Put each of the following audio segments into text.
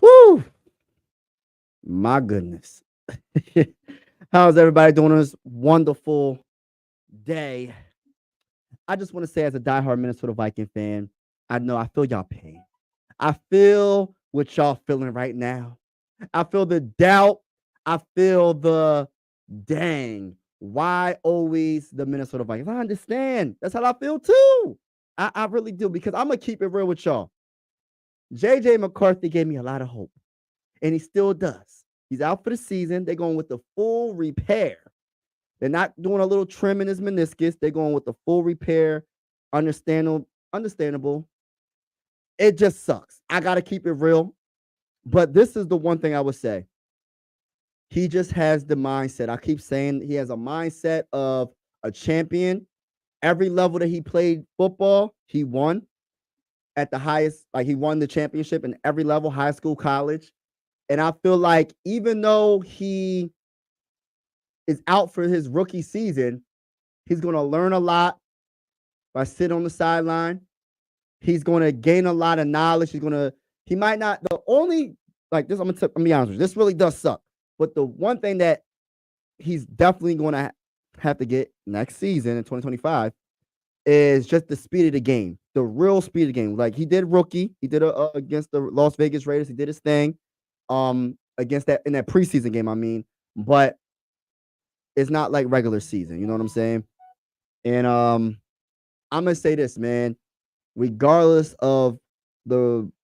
Whew, my goodness. How's everybody doing on this wonderful day? I just want to say, as a diehard Minnesota Viking fan, I know I feel y'all pain. I feel what y'all feeling right now. I feel the doubt. I feel the dang. Why always the Minnesota Vikings? I understand. That's how I feel too. I really do, because I'm gonna keep it real with y'all. JJ McCarthy gave me a lot of hope, and he still does. He's out for the season. They're going with the full repair. They're not doing a little trim in his meniscus. They're going with the full repair. Understandable. It just sucks. I got to keep it real. But this is the one thing I would say. He just has the mindset. I keep saying he has a mindset of a champion. Every level that he played football, he won at the highest. Like, he won the championship in every level, high school, college. And I feel like even though he is out for his rookie season, he's going to learn a lot by sitting on the sideline. He's going to gain a lot of knowledge. He might not, the only, like this, I'm going to be honest with you, this really does suck. But the one thing that he's definitely going to have to get next season in 2025 is just the speed of the game, the real speed of the game. Like, he did rookie, he did against the Las Vegas Raiders, he did his thing against that in that preseason game, I mean, but it's not like regular season, you know what I'm saying? And I'm gonna say this, man, regardless of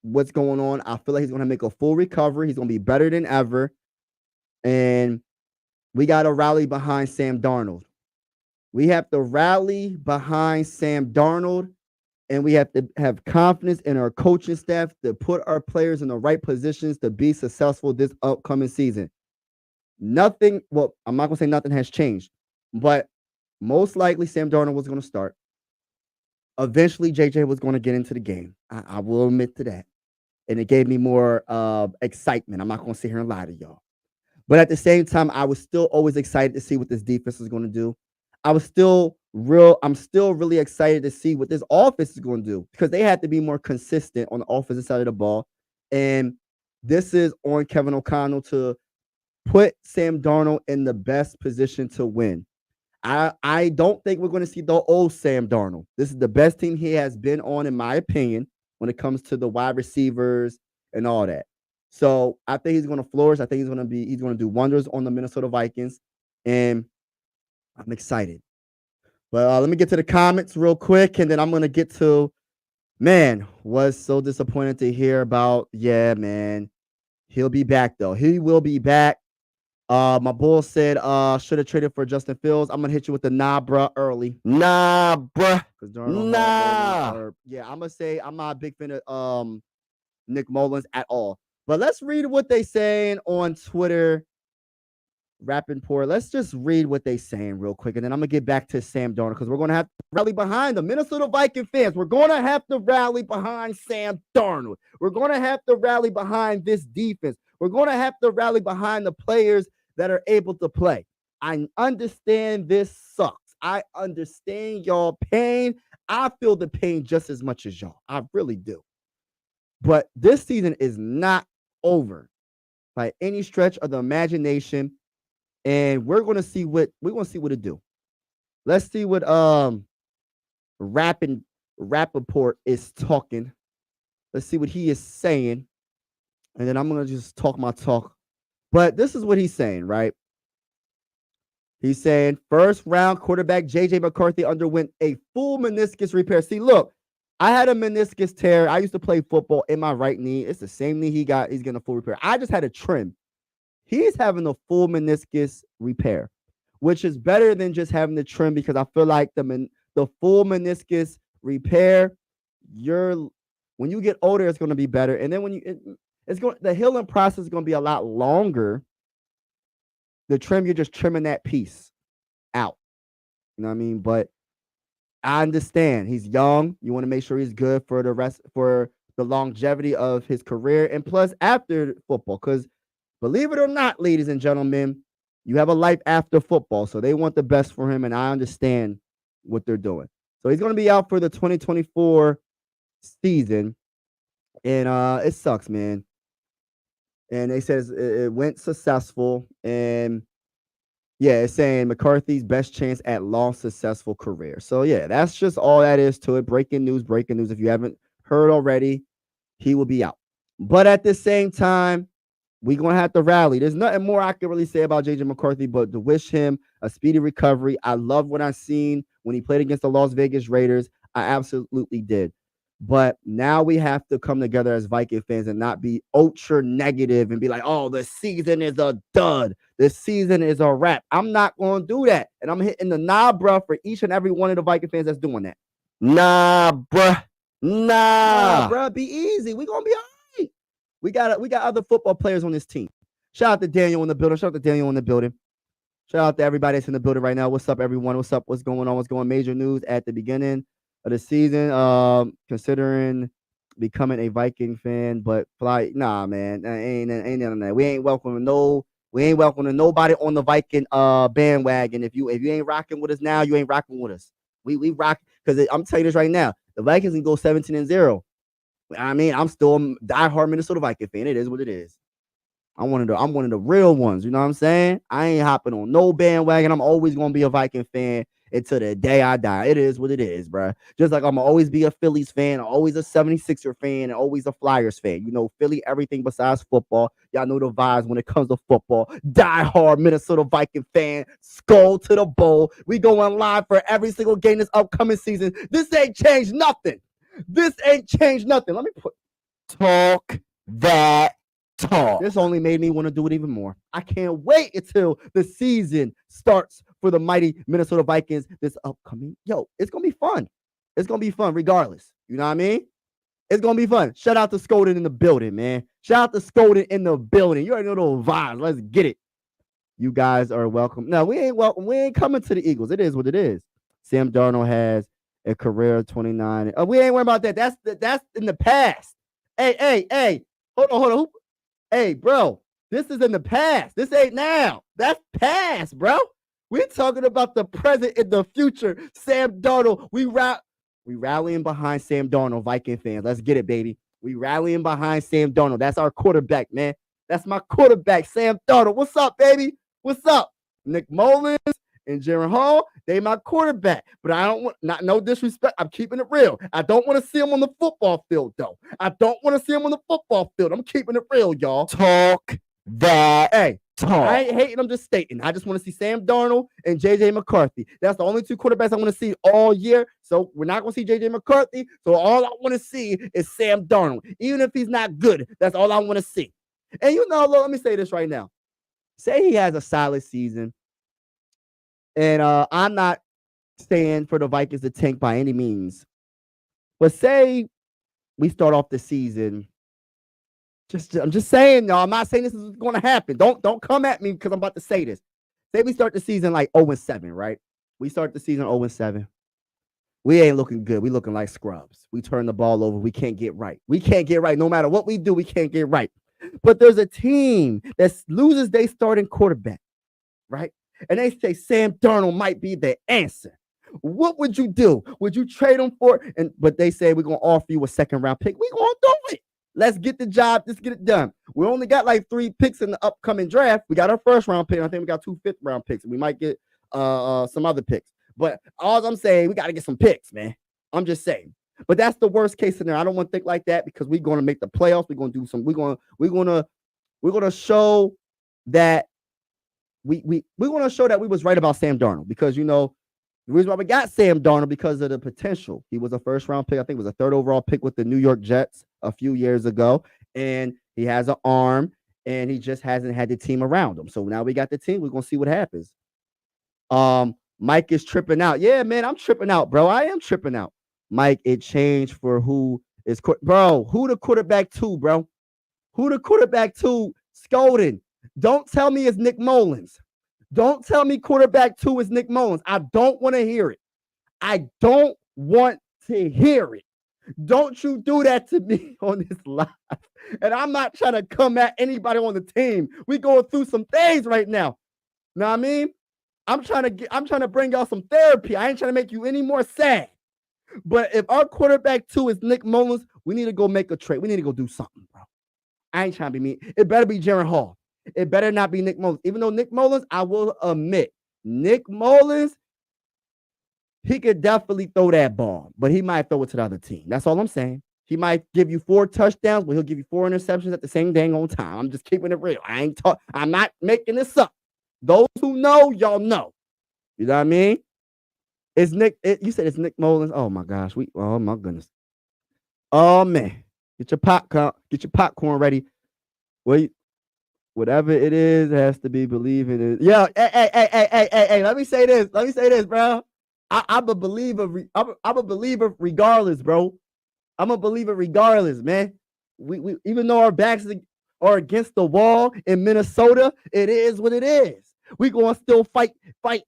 what's going on, I feel like he's gonna make a full recovery. He's gonna be better than ever. And we gotta rally behind Sam Darnold. We have to rally behind Sam Darnold, and we have to have confidence in our coaching staff to put our players in the right positions to be successful this upcoming season. Nothing, well, I'm not going to say nothing has changed, but most likely Sam Darnold was going to start. Eventually, JJ was going to get into the game. I will admit to that. And it gave me more excitement. I'm not going to sit here and lie to y'all. But at the same time, I was still always excited to see what this defense is going to do. I'm still really excited to see what this offense is going to do, because they had to be more consistent on the offensive side of the ball. And this is on Kevin O'Connell to put Sam Darnold in the best position to win. I don't think we're going to see the old Sam Darnold. This is the best team he has been on, in my opinion, when it comes to the wide receivers and all that. So I think he's going to flourish. I think he's going to do wonders on the Minnesota Vikings, and I'm excited. But let me get to the comments real quick, and then I'm going to get to, man, was so disappointed to hear about. Yeah, man, he'll be back though. He will be back. My bull said, should have traded for Justin Fields. I'm gonna hit you with the nah, bruh, early. Nah, bruh. Nah. Yeah, I'm gonna say I'm not a big fan of Nick Mullins at all. But let's read what they saying on Twitter. Rappaport. Let's just read what they saying real quick, and then I'm gonna get back to Sam Darnold, because we're gonna have to rally behind the Minnesota Viking fans. We're gonna have to rally behind Sam Darnold. We're gonna have to rally behind this defense. We're gonna have to rally behind the players that are able to play. I understand this sucks. I understand y'all pain. I feel the pain just as much as y'all. I really do. But this season is not over by any stretch of the imagination. And we're gonna see what it do. Let's see what Rappaport is talking. Let's see what he is saying. And then I'm gonna just talk my talk. But this is what he's saying, right? He's saying first round quarterback JJ McCarthy underwent a full meniscus repair. See, look, I had a meniscus tear. I used to play football in my right knee. It's the same knee he got. He's getting a full repair. I just had a trim. He's having a full meniscus repair, which is better than just having the trim, because I feel like the full meniscus repair, when you get older, it's going to be better. And then when the healing process is going to be a lot longer. The trim, you're just trimming that piece out. You know what I mean? But I understand he's young. You want to make sure he's good for the longevity of his career, and plus after football, because believe it or not, ladies and gentlemen, you have a life after football. So they want the best for him, and I understand what they're doing. So he's going to be out for the 2024 season, and it sucks, man. and they said it went successful. And yeah, it's saying McCarthy's best chance at long successful career. So yeah, that's just all that is to it. Breaking news, breaking news. If you haven't heard already, he will be out. But at the same time, we're going to have to rally. There's nothing more I can really say about JJ McCarthy, but to wish him a speedy recovery. I love what I seen when he played against the Las Vegas Raiders. I absolutely did. But now we have to come together as Viking fans and not be ultra negative and be like, oh, the season is a dud. The season is a wrap. I'm not going to do that. And I'm hitting the nah, bruh, for each and every one of the Viking fans that's doing that. Nah, bruh. Nah, bruh, be easy. We're going to be all right. We got other football players on this team. Shout out to Daniel in the building. Shout out to everybody that's in the building right now. What's up, everyone? What's up? What's going on? What's going on? Major news at the beginning of the season. Considering becoming a Viking fan, but nah, man, ain't none of that. We ain't welcoming nobody on the Viking bandwagon. If you ain't rocking with us now, you ain't rocking with us. We rock because I'm telling you this right now. The Vikings can go 17-0. I mean, I'm still a diehard Minnesota Viking fan. It is what it is. I'm one of the real ones. You know what I'm saying? I ain't hopping on no bandwagon. I'm always gonna be a Viking fan until the day I die. It is what it is, bro. Just like I'm gonna always be a Phillies fan, always a 76er fan, and always a Flyers fan. You know, Philly, everything besides football. Y'all know the vibes when it comes to football. Diehard Minnesota Viking fan, skull to the bowl. We going live for every single game this upcoming season. This ain't changed nothing. Let me talk that talk. This only made me want to do it even more. I can't wait until the season starts for the mighty Minnesota Vikings this upcoming. It's going to be fun. It's going to be fun regardless. You know what I mean? It's going to be fun. Shout out to Skolden in the building, man. You already know those vibes. Let's get it. You guys are welcome. No, we ain't welcome. We ain't coming to the Eagles. It is what it is. Sam Darnold has a career of 29. We ain't worried about that. That's in the past. Hey. Hold on. Hey, bro, this is in the past. This ain't now. That's past, bro. We're talking about the present and the future. Sam Darnold. We rallying behind Sam Darnold, Viking fans. Let's get it, baby. We rallying behind Sam Darnold. That's our quarterback, man. That's my quarterback, Sam Darnold. What's up, baby? What's up? Nick Mullins and Jaron Hall, they my quarterback. But I don't want, no disrespect. I'm keeping it real. I don't want to see him on the football field, though. I'm keeping it real, y'all. Talk that. Hey, talk. I ain't hating. I'm just stating. I just want to see Sam Darnold and JJ McCarthy. That's the only two quarterbacks I want to see all year. So we're not going to see JJ McCarthy. So all I want to see is Sam Darnold. Even if he's not good, that's all I want to see. And let me say this right now. Say he has a solid season. And I'm not saying for the Vikings to tank by any means. But say we start off the season. I'm just saying, y'all. I'm not saying this is going to happen. Don't come at me because I'm about to say this. Say we start the season like 0-7, right? We start the season 0-7. We ain't looking good. We looking like scrubs. We turn the ball over. We can't get right. No matter what we do, we can't get right. But there's a team that loses their starting quarterback, right? And they say Sam Darnold might be the answer. What would you do? Would you trade him for? But they say we're gonna offer you a second-round pick. We're gonna do it. Let's get the job. Let's get it done. We only got like 3 picks in the upcoming draft. We got our first-round pick. I think we got 2 fifth-round picks. We might get some other picks. But all I'm saying, we got to get some picks, man. I'm just saying. But that's the worst case scenario. I don't want to think like that because we're going to make the playoffs. We're going to do some. We're going to show that we want to show that we was right about Sam Darnold because the reason why we got Sam Darnold because of the potential. He was a first-round pick. I think it was a 3rd overall pick with the New York Jets a few years ago, and he has an arm, and he just hasn't had the team around him. So now we got the team. We're gonna see what happens. Mike is tripping out. Yeah, man, I'm tripping out, bro. I am tripping out. Mike, it changed for who is bro. Who the quarterback to, bro? Who the quarterback to? Skolden. Don't tell me it's Nick Mullins. Don't tell me quarterback 2 is Nick Mullins. I don't want to hear it. Don't you do that to me on this live. And I'm not trying to come at anybody on the team. We going through some things right now. Know what I mean? I'm trying to bring y'all some therapy. I ain't trying to make you any more sad. But if our quarterback 2 is Nick Mullins, we need to go make a trade. We need to go do something, bro. I ain't trying to be mean. It better be Jaren Hall. It better not be Nick Mullins. Even though Nick Mullins, I will admit, Nick Mullins, he could definitely throw that ball, but he might throw it to the other team. That's all I'm saying. He might give you 4 touchdowns, but he'll give you 4 interceptions at the same dang on time. I'm just keeping it real. I'm not making this up. Those who know, y'all know. You know what I mean? It's Nick. You said it's Nick Mullins. Oh my gosh. Oh my goodness. Oh man. Get your popcorn ready. Whatever it is, it has to be believing it. Yeah, hey. Let me say this, bro. I'm a believer. I'm a believer regardless, bro. I'm a believer regardless, man. We even though our backs are against the wall in Minnesota, it is what it is. We gonna still fight to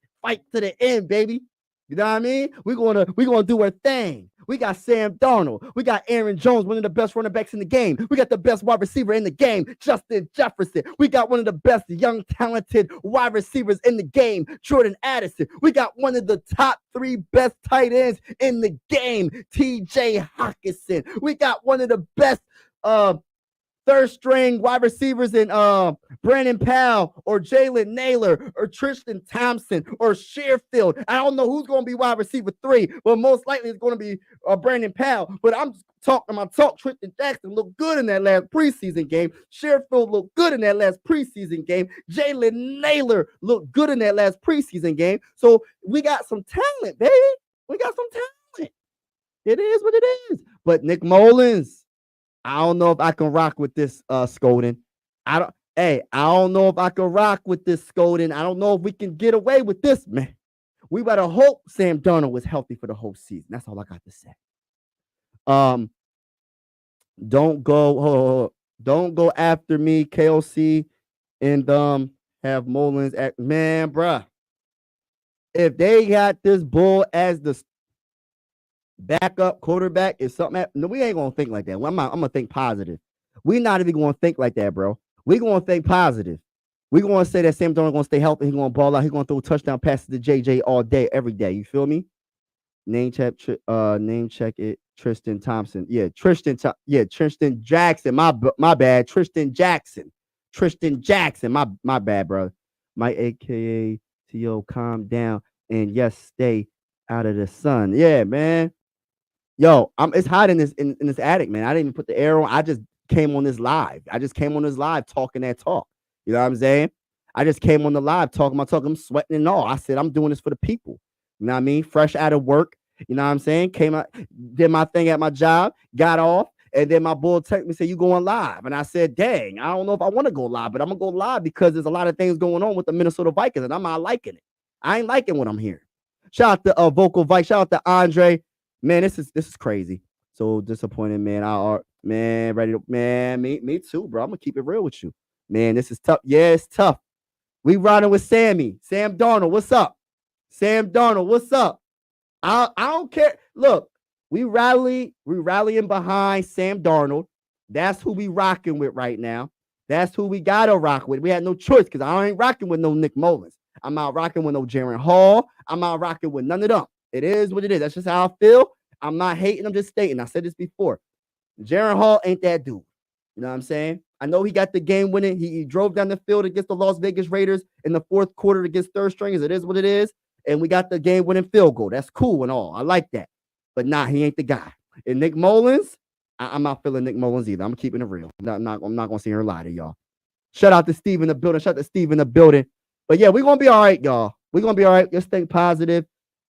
the end, baby. You know what I mean? We're gonna do our thing. We got Sam Darnold. We got Aaron Jones, one of the best running backs in the game. We got the best wide receiver in the game, Justin Jefferson. We got one of the best young, talented wide receivers in the game, Jordan Addison. We got one of the top 3 best tight ends in the game, TJ Hawkinson. We got one of the best third string wide receivers in Brandon Powell or Jalen Naylor or Tristan Thompson or Sherfield. I don't know who's going to be wide receiver 3, but most likely it's going to be Brandon Powell. But I'm talking my talk. Tristan Jackson looked good in that last preseason game. Sherfield looked good in that last preseason game. Jalen Naylor looked good in that last preseason game. So we got some talent, baby. We got some talent. It is what it is. But Nick Mullins, I don't know if I can rock with this scolding. I don't know if I can rock with this scolding. I don't know if we can get away with this, man. We better hope Sam Darnold was healthy for the whole season. That's all I got to say. Don't go after me, KOC, and have Mullins act, man, bruh. If they got this bull as the backup quarterback, is something no, we ain't gonna think like that. I'm gonna think positive. We're not even gonna think like that, bro. We're gonna think positive. We're gonna say that Sam Darnold gonna stay healthy. He's gonna ball out. He's gonna throw touchdown passes to JJ all day, every day. You feel me? Name check it. Tristan Thompson. Yeah, Tristan Jackson. My bad. Tristan Jackson. My bad, bro. My AKA TO, calm down and yes, stay out of the sun. Yeah, man. Yo, it's hot in this attic, man. I didn't even put the air on. I just came on this live. Talking that talk. You know what I'm saying? I just came on the live talking my talk. I'm sweating and all. I said I'm doing this for the people. You know what I mean? Fresh out of work. You know what I'm saying? Came out, did my thing at my job, got off, and then my boy texted me, said, you going live? And I said, dang, I don't know if I want to go live, but I'm gonna go live because there's a lot of things going on with the Minnesota Vikings, and I'm not liking it. I ain't liking what I'm hearing. Shout out to Vocal Vike. Shout out to Andre. Man, this is crazy. So disappointed, man. Me too, bro. I'm gonna keep it real with you. Man, this is tough. Yeah, it's tough. We riding with Sammy. Sam Darnold, what's up? Sam Darnold, what's up? I don't care. Look, we rallying behind Sam Darnold. That's who we rocking with right now. That's who we gotta rock with. We had no choice because I ain't rocking with no Nick Mullins. I'm not rocking with no Jaren Hall. I'm not rocking with none of them. It is what it is. That's just how I feel. I'm not hating. I'm just stating. I said this before. Jaren Hall ain't that dude. You know what I'm saying? I know he got the game winning. He drove down the field against the Las Vegas Raiders in the 4th quarter against third stringers. It is what it is. And we got the game winning field goal. That's cool and all. I like that. But nah, he ain't the guy. And Nick Mullins, I'm not feeling Nick Mullins either. I'm keeping it real. I'm not going to sit here and lie to y'all. Shout out to Steve in the building. But yeah, we're going to be all right, y'all. We're going to be all right. Let's think positive.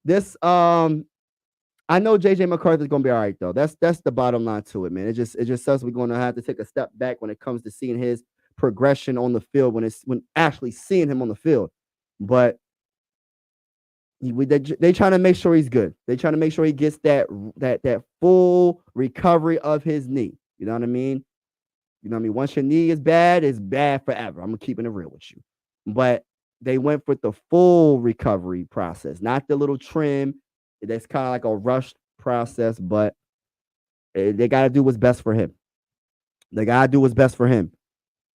This, I know JJ McCarthy is going to be all right, though. That's the bottom line to it, man. It just sucks. We're going to have to take a step back when it comes to seeing his progression on the field, when actually seeing him on the field. But they trying to make sure he's good. They trying to make sure he gets that full recovery of his knee. You know what I mean? Once your knee is bad, it's bad forever. I'm keeping it real with you. But they went with the full recovery process, not the little trim. That's kind of like a rushed process, but they got to do what's best for him.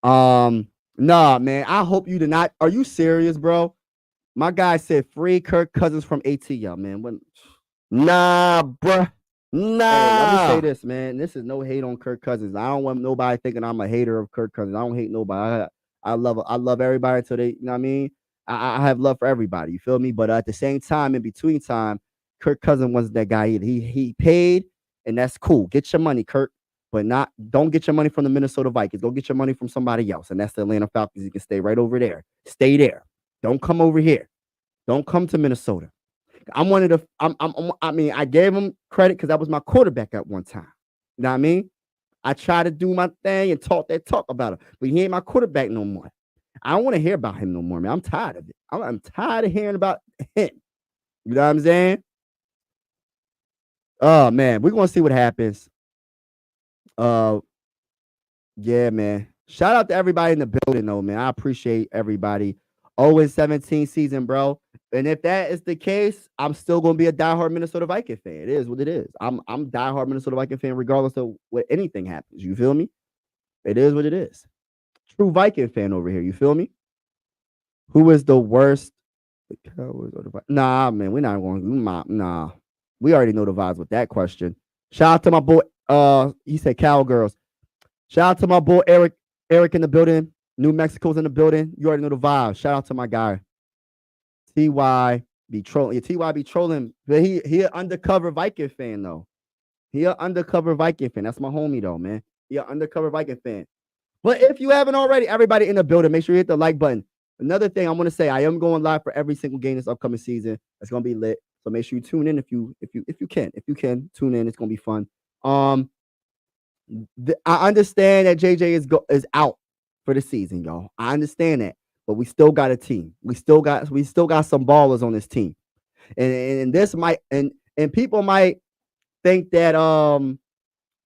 Nah, man. I hope you did not. Are you serious, bro? My guy said free Kirk Cousins from ATL, man. Nah, bruh. Hey, let me say Nah. this, man. This is no hate on Kirk Cousins. I don't want nobody thinking I'm a hater of Kirk Cousins. I don't hate nobody. I love everybody until they, you know what I mean? I have love for everybody. You feel me? But at the same time, in between time, Kirk Cousins wasn't that guy either. He paid, and that's cool. Get your money, Kirk. But not don't get your money from the Minnesota Vikings. Go get your money from somebody else. And that's the Atlanta Falcons. You can stay right over there. Stay there. Don't come over here. Don't come to Minnesota. I'm one of the. I mean, I gave him credit because that was my quarterback at one time. You know what I mean? I try to do my thing and talk that talk about him, but he ain't my quarterback no more. I don't want to hear about him no more, man. I'm tired of it. I'm tired of hearing about him. You know what I'm saying? Oh man, we're gonna see what happens. Uh, yeah, man. Shout out to everybody in the building, though, man. I appreciate everybody. 0-17 season, bro. And if that is the case, I'm still gonna be a diehard Minnesota Viking fan. It is what it is. I'm diehard Minnesota Viking fan, regardless of what anything happens. You feel me? It is what it is. True Viking fan over here. You feel me? Who is the worst? Nah, man, we're not going. Nah, we already know the vibes with that question. Shout out to my boy. He said cowgirls. Shout out to my boy Eric. Eric in the building. New Mexico's in the building. You already know the vibe. Shout out to my guy. TY be trolling. Yeah, TY be trolling. But he an undercover Viking fan though. He an undercover Viking fan. That's my homie though, man. He an undercover Viking fan. But if you haven't already, everybody in the building, make sure you hit the like button. Another thing I want to say, I am going live for every single game this upcoming season. It's gonna be lit. So make sure you tune in if you can. If you can, tune in. It's gonna be fun. Um, I understand that JJ is out for the season, y'all. I understand that, but we still got a team. We still got some ballers on this team, and this might and people might think that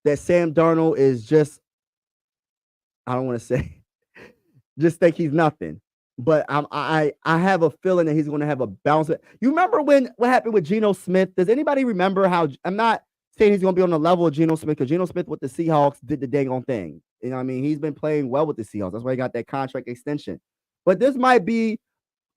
that Sam Darnold is just, I don't want to say just think he's nothing. But I have a feeling that he's going to have a bounce. You remember what happened with Geno Smith? Does anybody remember how? I'm not saying he's going to be on the level of Geno Smith, because Geno Smith with the Seahawks did the dang on thing. You know what I mean? He's been playing well with the Seahawks. That's why he got that contract extension. But this might be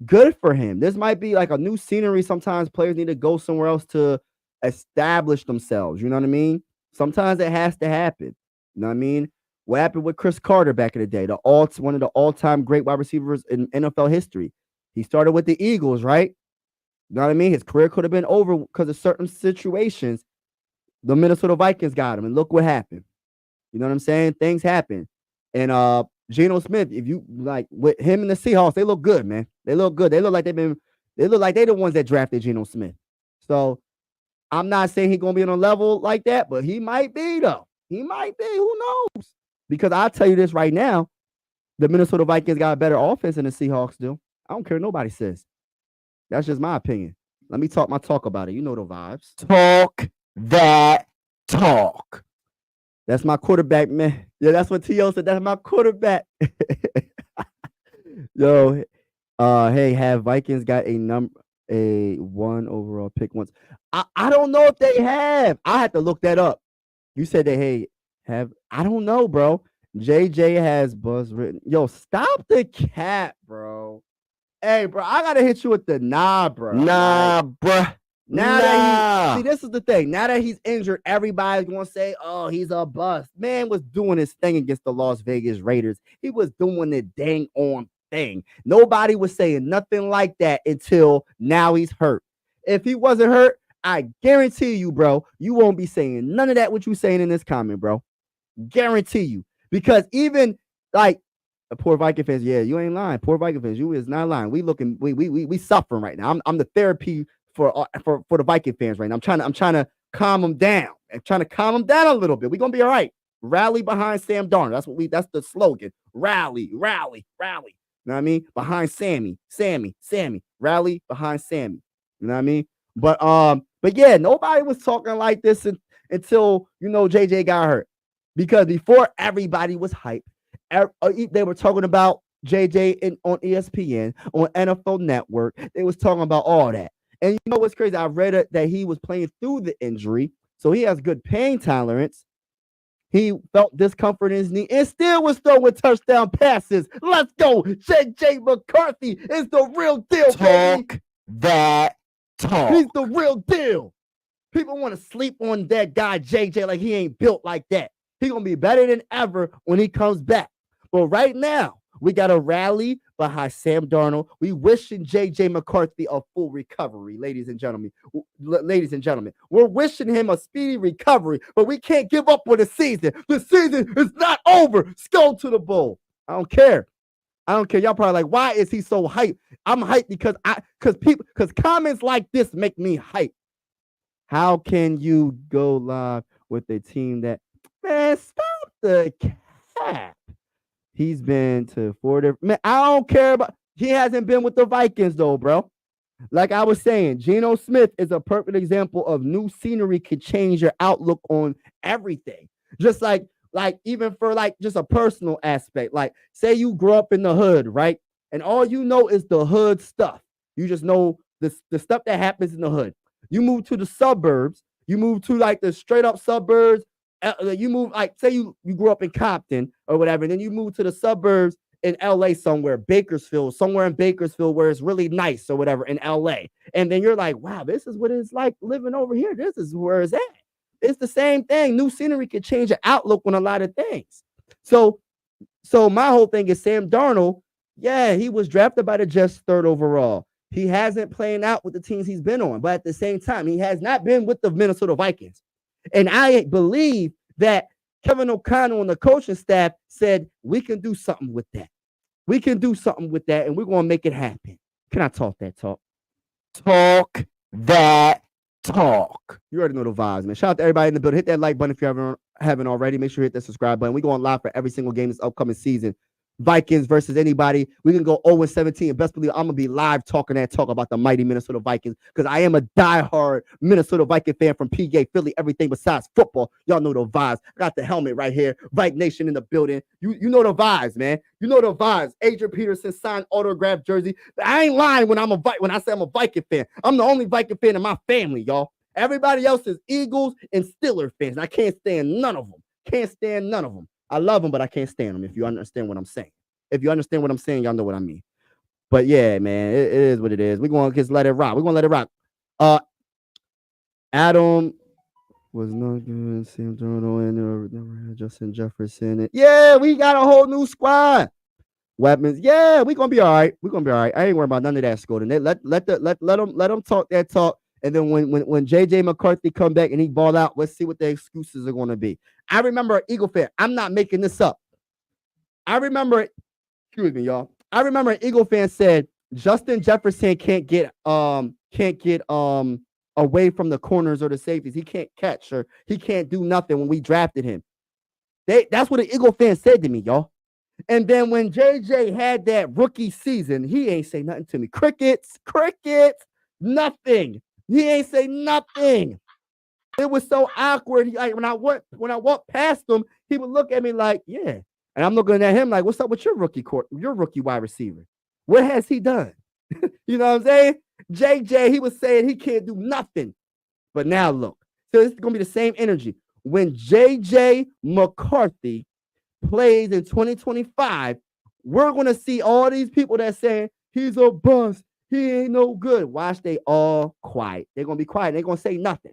good for him. This might be like a new scenery. Sometimes players need to go somewhere else to establish themselves. You know what I mean? Sometimes it has to happen. You know what I mean? What happened with Chris Carter back in the day? One of the all-time great wide receivers in NFL history. He started with the Eagles, right? You know what I mean? His career could have been over because of certain situations. The Minnesota Vikings got him, and look what happened. You know what I'm saying? Things happen. And Geno Smith, if you like with him and the Seahawks, they look good, man. They look good. They look like they're the ones that drafted Geno Smith. So I'm not saying he's gonna be on a level like that, but he might be though. He might be. Who knows? Because I'll tell you this right now, the Minnesota Vikings got a better offense than the Seahawks do. I don't care what nobody says. That's just my opinion. Let me talk my talk about it. You know the vibes. Talk that talk. That's my quarterback, man. Yeah, that's what T.O. said. That's my quarterback. Yo, hey, have Vikings got a one overall pick once? I don't know if they have. I had to look that up. You said they have. I don't know, bro. JJ has buzz written. Yo, stop the cat, bro. Hey, bro, I gotta hit you with the nah, bro. Nah, Like, bruh. now Nah. that this is the thing. Now that he's injured, everybody's gonna say, "Oh, he's a bust." Man was doing his thing against the Las Vegas Raiders. He was doing the dang on thing. Nobody was saying nothing like that until now he's hurt. If he wasn't hurt, I guarantee you, bro, you won't be saying none of that what you saying in this comment, bro. Guarantee you. Because even like poor Viking fans, yeah, you ain't lying. Poor Viking fans, you is not lying. We suffering right now. I'm the therapy for the Viking fans right now. I'm trying to calm them down. I'm trying to calm them down a little bit. We're gonna be all right. Rally behind Sam Darnold. That's the slogan. Rally, rally, rally. You know what I mean? Behind Sammy. Rally behind Sammy. You know what I mean? But yeah, nobody was talking like this until JJ got hurt. Because before, everybody was hyped. They were talking about JJ on ESPN, on NFL Network. They was talking about all that. And you know what's crazy? I read that he was playing through the injury, so he has good pain tolerance. He felt discomfort in his knee and still was throwing touchdown passes. Let's go. JJ McCarthy is the real deal, baby. Talk that talk. He's the real deal. People want to sleep on that guy JJ like he ain't built like that. He gonna be better than ever when he comes back. But right now, we got a rally behind Sam Darnold. We wishing JJ McCarthy a full recovery, ladies and gentlemen. Ladies and gentlemen, we're wishing him a speedy recovery, but we can't give up on the season. The season is not over. Let's go to the bowl. I don't care. I don't care. Y'all probably like, why is he so hyped? I'm hyped because comments like this make me hyped. How can you go live with a team that, man, stop the cap? He's been to 4 different. Man, I don't care about. He hasn't been with the Vikings though, bro. Like I was saying, Geno Smith is a perfect example of new scenery could change your outlook on everything. Just like even for like just a personal aspect. Like say you grew up in the hood, right? And all you know is the hood stuff. You just know the stuff that happens in the hood. You move to the suburbs. You move to like the straight up suburbs. You move like say you grew up in Compton or whatever, and then you move to the suburbs in LA somewhere, somewhere in Bakersfield where it's really nice or whatever in LA. And then you're like, wow, this is what it's like living over here. This is where it's at. It's the same thing. New scenery can change your outlook on a lot of things. So my whole thing is Sam Darnold. Yeah, he was drafted by the Jets 3rd overall. He hasn't played out with the teams he's been on, but at the same time, he has not been with the Minnesota Vikings. And I believe that Kevin O'Connell and the coaching staff said, we can do something with that. We can do something with that, and we're going to make it happen. Can I talk that talk? Talk that talk. You already know the vibes, man. Shout out to everybody in the building. Hit that like button if you haven't already. Make sure you hit that subscribe button. We're going live for every single game this upcoming season. Vikings versus anybody. We can go 0-17. And best believe I'm going to be live talking that talk about the mighty Minnesota Vikings because I am a diehard Minnesota Viking fan from PA, Philly, everything besides football. Y'all know the vibes. I got the helmet right here. Vike Nation in the building. You know the vibes, man. You know the vibes. Adrian Peterson signed autograph jersey. I ain't lying when I say I'm a Viking fan. I'm the only Viking fan in my family, y'all. Everybody else is Eagles and Steelers fans. I can't stand none of them. Can't stand none of them. I love them, but I can't stand them. If you understand what I'm saying. If you understand what I'm saying, y'all know what I mean. But yeah, man, it is what it is. We're going to just let it rock. We're going to let it rock. Adam was not good. Sam Darnold and never had Justin Jefferson. Yeah, we got a whole new squad. Weapons. Yeah, we're going to be all right. We're going to be all right. I ain't worried about none of that, Scoden. Let them talk that talk. And then when JJ McCarthy come back and he ball out, let's see what the excuses are going to be. I remember an Eagle fan. I'm not making this up. Excuse me, y'all. I remember an Eagle fan said Justin Jefferson can't get away from the corners or the safeties. He can't catch or he can't do nothing when we drafted him. That's what an Eagle fan said to me, y'all. And then when JJ had that rookie season, he ain't say nothing to me. Crickets, nothing. He ain't say nothing. It was so awkward. When I walked past him, he would look at me like, yeah. And I'm looking at him like, what's up with your rookie wide receiver? What has he done? You know what I'm saying? JJ, he was saying he can't do nothing. But now look. So it's going to be the same energy. When JJ McCarthy plays in 2025, we're going to see all these people that saying he's a bust. He ain't no good. Watch, they all quiet. They're going to be quiet. They're going to say nothing.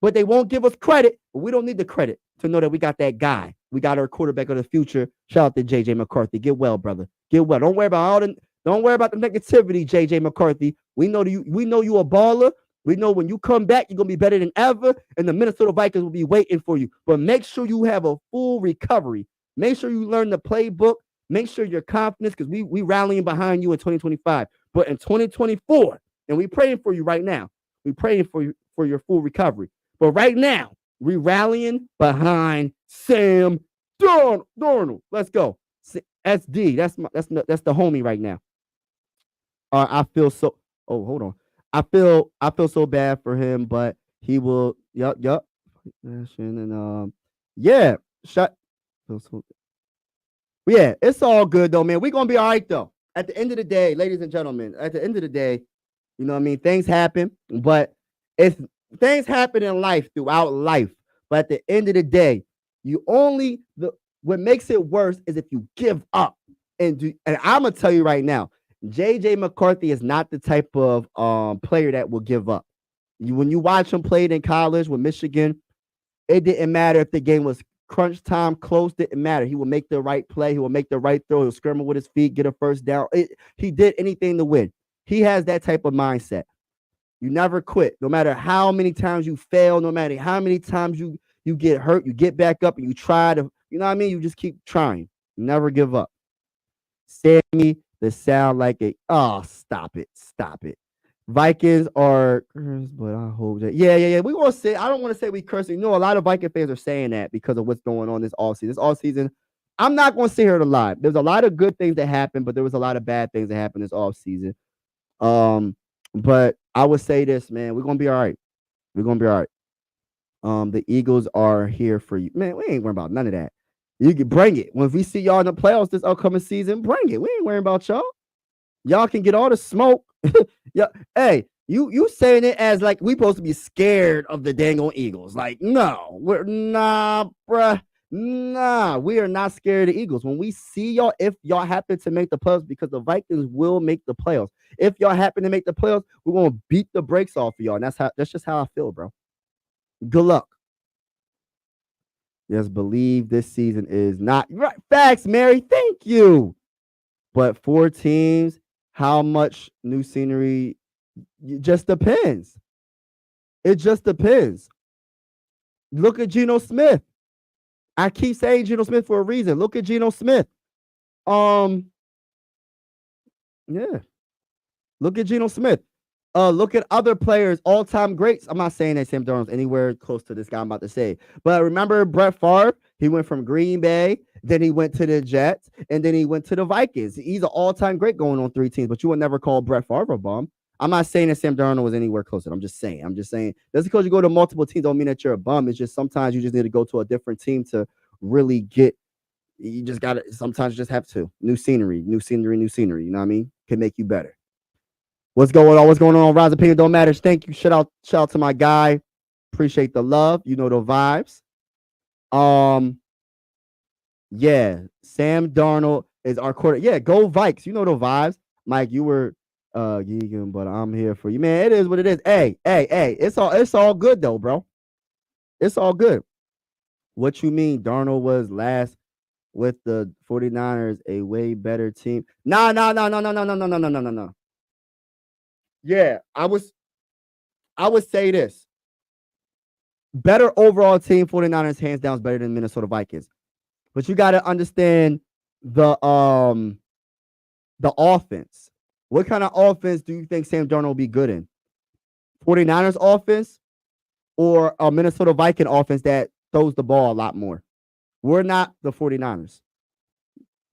But they won't give us credit. But we don't need the credit to know that we got that guy. We got our quarterback of the future. Shout out to JJ McCarthy. Get well, brother. Get well. Don't worry about the negativity, JJ McCarthy. We know you a baller. We know when you come back, you're gonna be better than ever, and the Minnesota Vikings will be waiting for you. But make sure you have a full recovery. Make sure you learn the playbook. Make sure you're confident because we rallying behind you in 2025. But in 2024, and we praying for you right now. We praying for you for your full recovery. But right now, we rallying behind Sam Darnold. Let's go. SD. That's the homie right now. I feel so. Oh, hold on. I feel so bad for him, but he will. Yup. And yeah. Yeah, it's all good though, man. We're gonna be all right though. At the end of the day, ladies and gentlemen, at the end of the day, you know what I mean? Things happen, but things happen in life throughout life. But at the end of the day, what makes it worse is if you give up. And I'm gonna tell you right now, JJ McCarthy is not the type of player that will give up. When you watch him played in college with Michigan, it didn't matter if the game was crunch time, close, didn't matter. He would make the right play. He would make the right throw. He'll scramble with his feet, get a first down. He did anything to win. He has that type of mindset. You never quit. No matter how many times you fail, no matter how many times you get hurt, you get back up and you try to, you know what I mean? You just keep trying. You never give up. Sammy, the sound like a, oh, stop it. Stop it. Vikings are cursed, but I hope that, yeah. We gonna say, I don't want to say we cursing. You know, a lot of Viking fans are saying that because of what's going on this offseason. This offseason, I'm not gonna sit here to lie. There's a lot of good things that happened, but there was a lot of bad things that happened this offseason. Um, but I would say this, man, we're gonna be all right. We're gonna be all right. The Eagles are here for you. Man, we ain't worrying about none of that. You can bring it. When we see y'all in the playoffs this upcoming season, bring it. We ain't worrying about y'all. Y'all can get all the smoke. Yeah. Hey, you saying it as like we supposed to be scared of the dang on Eagles. Like, no, we're nah, bruh. Nah, we are not scared of the Eagles. When we see y'all, if y'all happen to make the playoffs, because the Vikings will make the playoffs. If y'all happen to make the playoffs, we're gonna beat the brakes off of y'all. And that's just how I feel, bro. Good luck. Just believe this season is not right. Facts, Mary. Thank you. But 4 teams, how much new scenery? It just depends. It just depends. Look at Geno Smith. I keep saying Geno Smith for a reason. Look at Geno Smith. Um, yeah. Look at Geno Smith. Look at other players, all-time greats. I'm not saying that Sam Darnold's anywhere close to this guy I'm about to say. But remember Brett Favre? He went from Green Bay, then he went to the Jets, and then he went to the Vikings. He's an all-time great going on 3 teams, but you would never call Brett Favre a bum. I'm not saying that Sam Darnold was anywhere close to it. I'm just saying. Just because you go to multiple teams don't mean that you're a bum. It's just sometimes you just need to go to a different team to really get. You just got to. Sometimes you just have to. New scenery. You know what I mean? Can make you better. What's going on? What's going on? Rise opinion don't matter. Thank you. Shout out to my guy. Appreciate the love. You know the vibes. Yeah. Sam Darnold is our quarter. Yeah, go Vikes. You know the vibes. Mike, you were geeking, but I'm here for you. Man, it is what it is. Hey. It's all good though, bro. It's all good. What you mean Darnold was last with the 49ers a way better team? No. Yeah, I would say this. Better overall team, 49ers hands down is better than Minnesota Vikings. But you got to understand the offense. What kind of offense do you think Sam Darnold will be good in? 49ers offense or a Minnesota Viking offense that throws the ball a lot more? We're not the 49ers.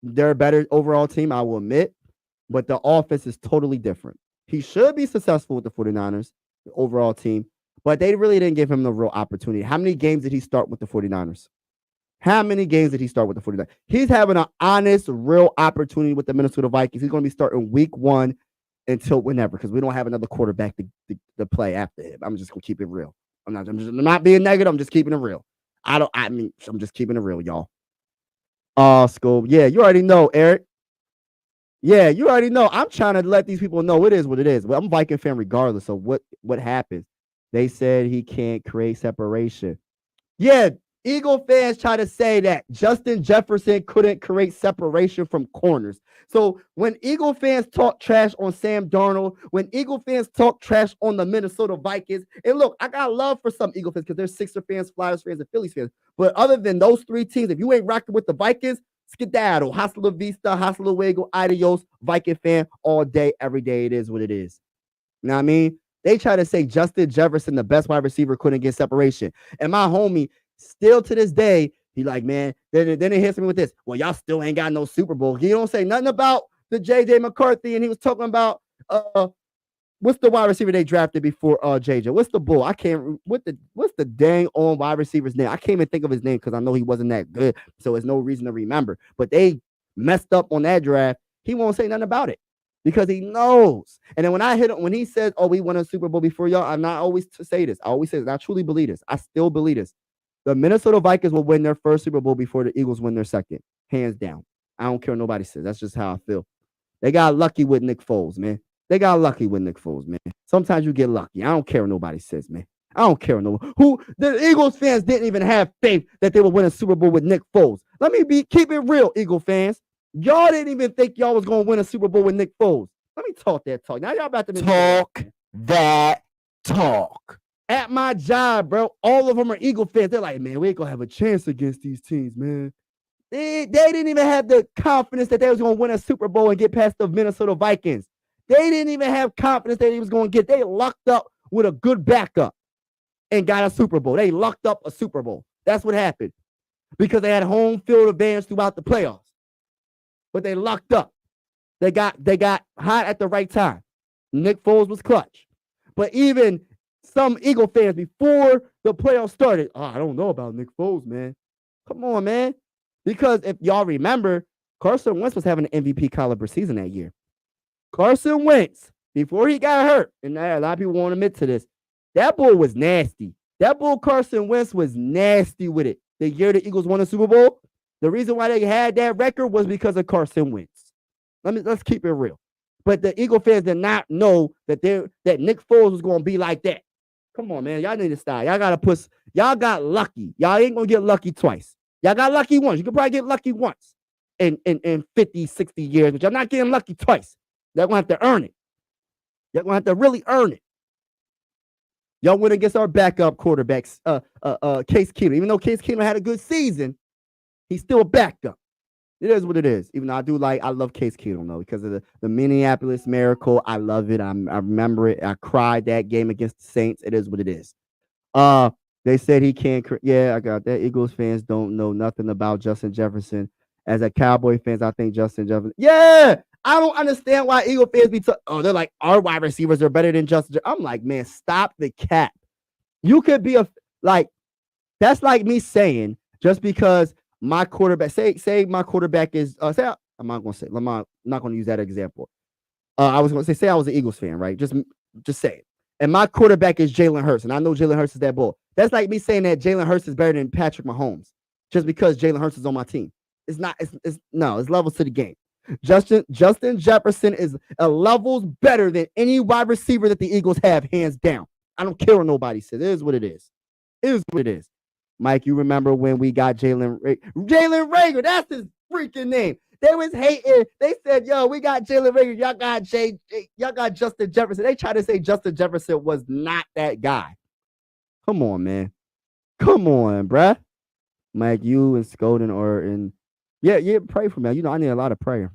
They're a better overall team, I will admit, but the offense is totally different. He should be successful with the 49ers, the overall team, but they really didn't give him the real opportunity. How many games did he start with the 49ers? How many games did he start with the 49ers? He's having an honest, real opportunity with the Minnesota Vikings. He's going to be starting week 1 until whenever, because we don't have another quarterback to play after him. I'm just going to keep it real. I'm not being negative. I'm just keeping it real. I'm just keeping it real, y'all. School. Yeah, you already know, Eric. Yeah, you already know. I'm trying to let these people know it is what it is. Well, I'm a Viking fan regardless of what happens. They said he can't create separation. Yeah, Eagle fans try to say that Justin Jefferson couldn't create separation from corners. So when Eagle fans talk trash on Sam Darnold, when Eagle fans talk trash on the Minnesota Vikings, and look, I got love for some Eagle fans because there's Sixer fans, Flyers fans, and Phillies fans. But other than those 3 teams, if you ain't rocking with the Vikings, skedaddle, hasta la vista, hasta luego, adios, Viking fan, all day, every day. It is what it is. You know what I mean? They try to say Justin Jefferson, the best wide receiver, couldn't get separation. And my homie, still to this day, he like, man, then he hits me with this. Well, y'all still ain't got no Super Bowl. He don't say nothing about the JJ McCarthy, and he was talking about what's the wide receiver they drafted before JJ? What's the bull? I can't. What's the dang on wide receiver's name? I can't even think of his name because I know he wasn't that good, so there's no reason to remember. But they messed up on that draft. He won't say nothing about it because he knows. And then when I hit him, when he says, "Oh, we won a Super Bowl before y'all," I'm not always to say this. I always say this. I truly believe this. I still believe this. The Minnesota Vikings will win their first Super Bowl before the Eagles win their second, hands down. I don't care what nobody says. That's just how I feel. They got lucky with Nick Foles, man. They got lucky with Nick Foles, man. Sometimes you get lucky. I don't care what nobody says, man. I don't care no who the Eagles fans didn't even have faith that they would win a Super Bowl with Nick Foles. Let me keep it real, Eagle fans. Y'all didn't even think y'all was gonna win a Super Bowl with Nick Foles. Let me talk that talk. Now y'all about to talk that talk. At my job, bro, all of them are Eagle fans. They're like, man, we ain't gonna have a chance against these teams, man. They didn't even have the confidence that they was gonna win a Super Bowl and get past the Minnesota Vikings. They didn't even have confidence that they was gonna get. They lucked up with a good backup and got a Super Bowl. They lucked up a Super Bowl. That's what happened because they had home field advantage throughout the playoffs. But they lucked up. They got hot at the right time. Nick Foles was clutch. But even some Eagle fans before the playoffs started, I don't know about Nick Foles, man. Come on, man. Because if y'all remember, Carson Wentz was having an MVP caliber season that year. Carson Wentz, before he got hurt, and a lot of people won't admit to this, that bull was nasty. That bull Carson Wentz was nasty with it. The year the Eagles won the Super Bowl, the reason why they had that record was because of Carson Wentz. Let's keep it real. But the Eagle fans did not know that Nick Foles was going to be like that. Come on, man. Y'all need to stop. Y'all got lucky. Y'all ain't going to get lucky twice. Y'all got lucky once. You can probably get lucky once in 50, 60 years, but y'all not getting lucky twice. Y'all going to have to earn it. Y'all going to have to really earn it. Y'all went against our backup quarterbacks, Case Keenum. Even though Case Keenum had a good season, he's still a backup. It is what it is. Even though I love Case Keenum though because of the Minneapolis Miracle. I love it. I remember it. I cried that game against the Saints. It is what it is. They said he can't. Yeah, I got that. Eagles fans don't know nothing about Justin Jefferson. As a Cowboy fans, I think Justin Jefferson. Yeah, I don't understand why Eagle fans be. They're like our wide receivers are better than Justin. I'm like, man, stop the cap. You could be that's like me saying just because my quarterback say my quarterback is I'm not going to use that example. I was going to say I was an Eagles fan, right? Just say it. And my quarterback is Jalen Hurts, and I know Jalen Hurts is that bull. That's like me saying that Jalen Hurts is better than Patrick Mahomes just because Jalen Hurts is on my team. It's not. It's levels to the game. Justin Jefferson is levels better than any wide receiver that the Eagles have, hands down. I don't care what nobody says. It is what it is. It is what it is. Mike, you remember when we got Jalen Reagor? That's his freaking name. They was hating. They said, "Yo, we got Jalen Reagor. Y'all got Justin Jefferson." They tried to say Justin Jefferson was not that guy. Come on, man. Come on, bruh. Mike, you and Scoden are in. Yeah. Pray for me. I need a lot of prayer.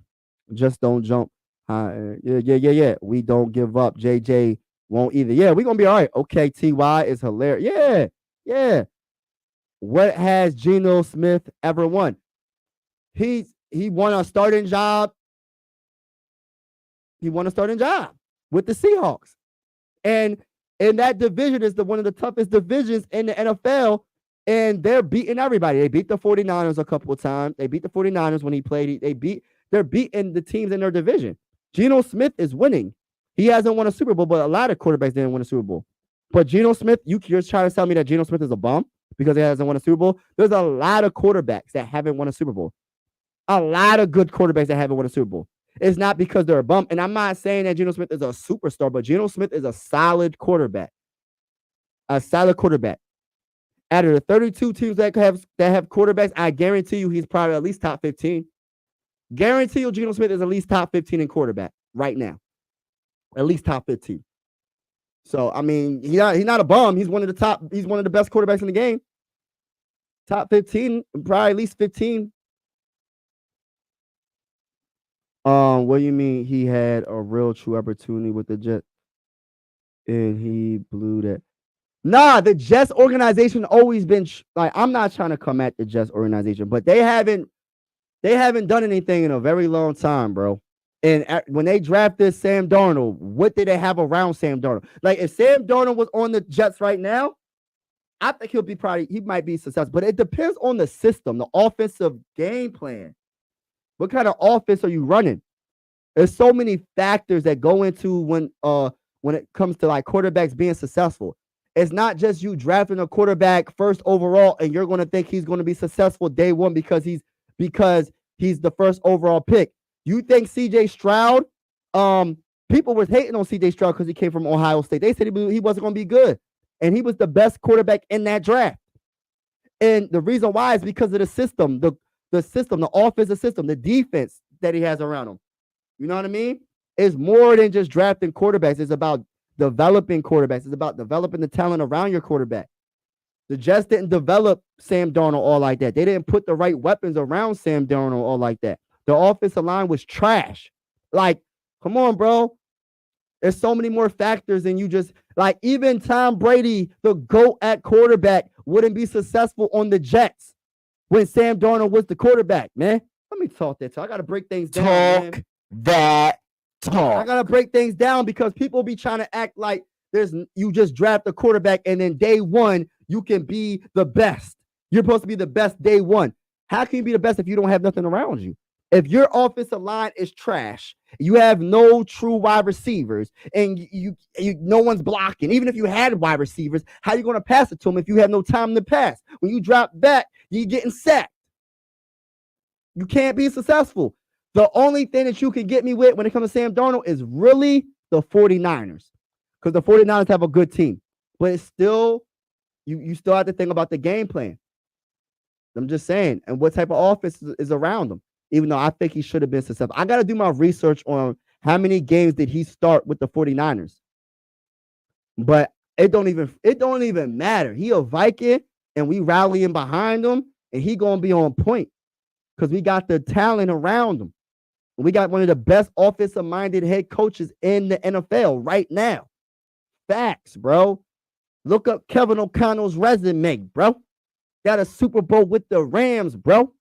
Just don't jump. Yeah. We don't give up. JJ won't either. Yeah, we're gonna be all right. Okay, TY is hilarious. Yeah. What has Geno Smith ever won? He won a starting job. He won a starting job with the Seahawks. And that division is one of the toughest divisions in the NFL. And they're beating everybody. They beat the 49ers a couple of times. They beat the 49ers when he played. They're beating the teams in their division. Geno Smith is winning. He hasn't won a Super Bowl, but a lot of quarterbacks didn't win a Super Bowl. But Geno Smith, you're trying to tell me that Geno Smith is a bum because he hasn't won a Super Bowl? There's a lot of quarterbacks that haven't won a Super Bowl. A lot of good quarterbacks that haven't won a Super Bowl. It's not because they're a bum. And I'm not saying that Geno Smith is a superstar, but Geno Smith is a solid quarterback. A solid quarterback. Out of the 32 teams that have quarterbacks, I guarantee you he's probably at least top 15. Guarantee you Geno Smith is at least top 15 in quarterback right now. At least top 15. So, I mean, he's not a bum. He's one of the best quarterbacks in the game. Top 15, probably at least 15. What do you mean he had a real true opportunity with the Jets and he blew that? Nah, the Jets organization always been I'm not trying to come at the Jets organization, but they haven't done anything in a very long time, bro. And when they drafted Sam Darnold, what did they have around Sam Darnold? Like if Sam Darnold was on the Jets right now, I think he might be successful. But it depends on the system, the offensive game plan. What kind of offense are you running? There's so many factors that go into when it comes to like quarterbacks being successful. It's not just you drafting a quarterback first overall and you're going to think he's going to be successful day one because he's the first overall pick. You think CJ Stroud People were hating on CJ Stroud because he came from Ohio State. They said he wasn't going to be good. And he was the best quarterback in that draft. And the reason why is because of the system, the system, the offensive system, the defense that he has around him. You know what I mean? It's more than just drafting quarterbacks. It's about developing quarterbacks. It's about developing the talent around your quarterback. The Jets didn't develop Sam Darnold all like that. They didn't put the right weapons around Sam Darnold all like that. The offensive line was trash. Like, come on, bro. There's so many more factors than you just like. Even Tom Brady, the GOAT at quarterback, wouldn't be successful on the Jets when Sam Darnold was the quarterback, man. Let me talk that talk. I got to break things down. Talk that talk. I got to break things down because people be trying to act like you just draft a quarterback and then day one you can be the best. You're supposed to be the best day one. How can you be the best if you don't have nothing around you? If your offensive line is trash, you have no true wide receivers, and you no one's blocking. Even if you had wide receivers, how are you going to pass it to them if you have no time to pass? When you drop back, you're getting sacked. You can't be successful. The only thing that you can get me with when it comes to Sam Darnold is really the 49ers, because the 49ers have a good team. But it's still, you still have to think about the game plan. I'm just saying, and what type of offense is around them. Even though I think he should have been successful. I got to do my research on how many games did he start with the 49ers. But it don't even matter. He a Viking, and we rallying behind him, and he going to be on point because we got the talent around him. We got one of the best offensive-minded head coaches in the NFL right now. Facts, bro. Look up Kevin O'Connell's resume, bro. Got a Super Bowl with the Rams, bro.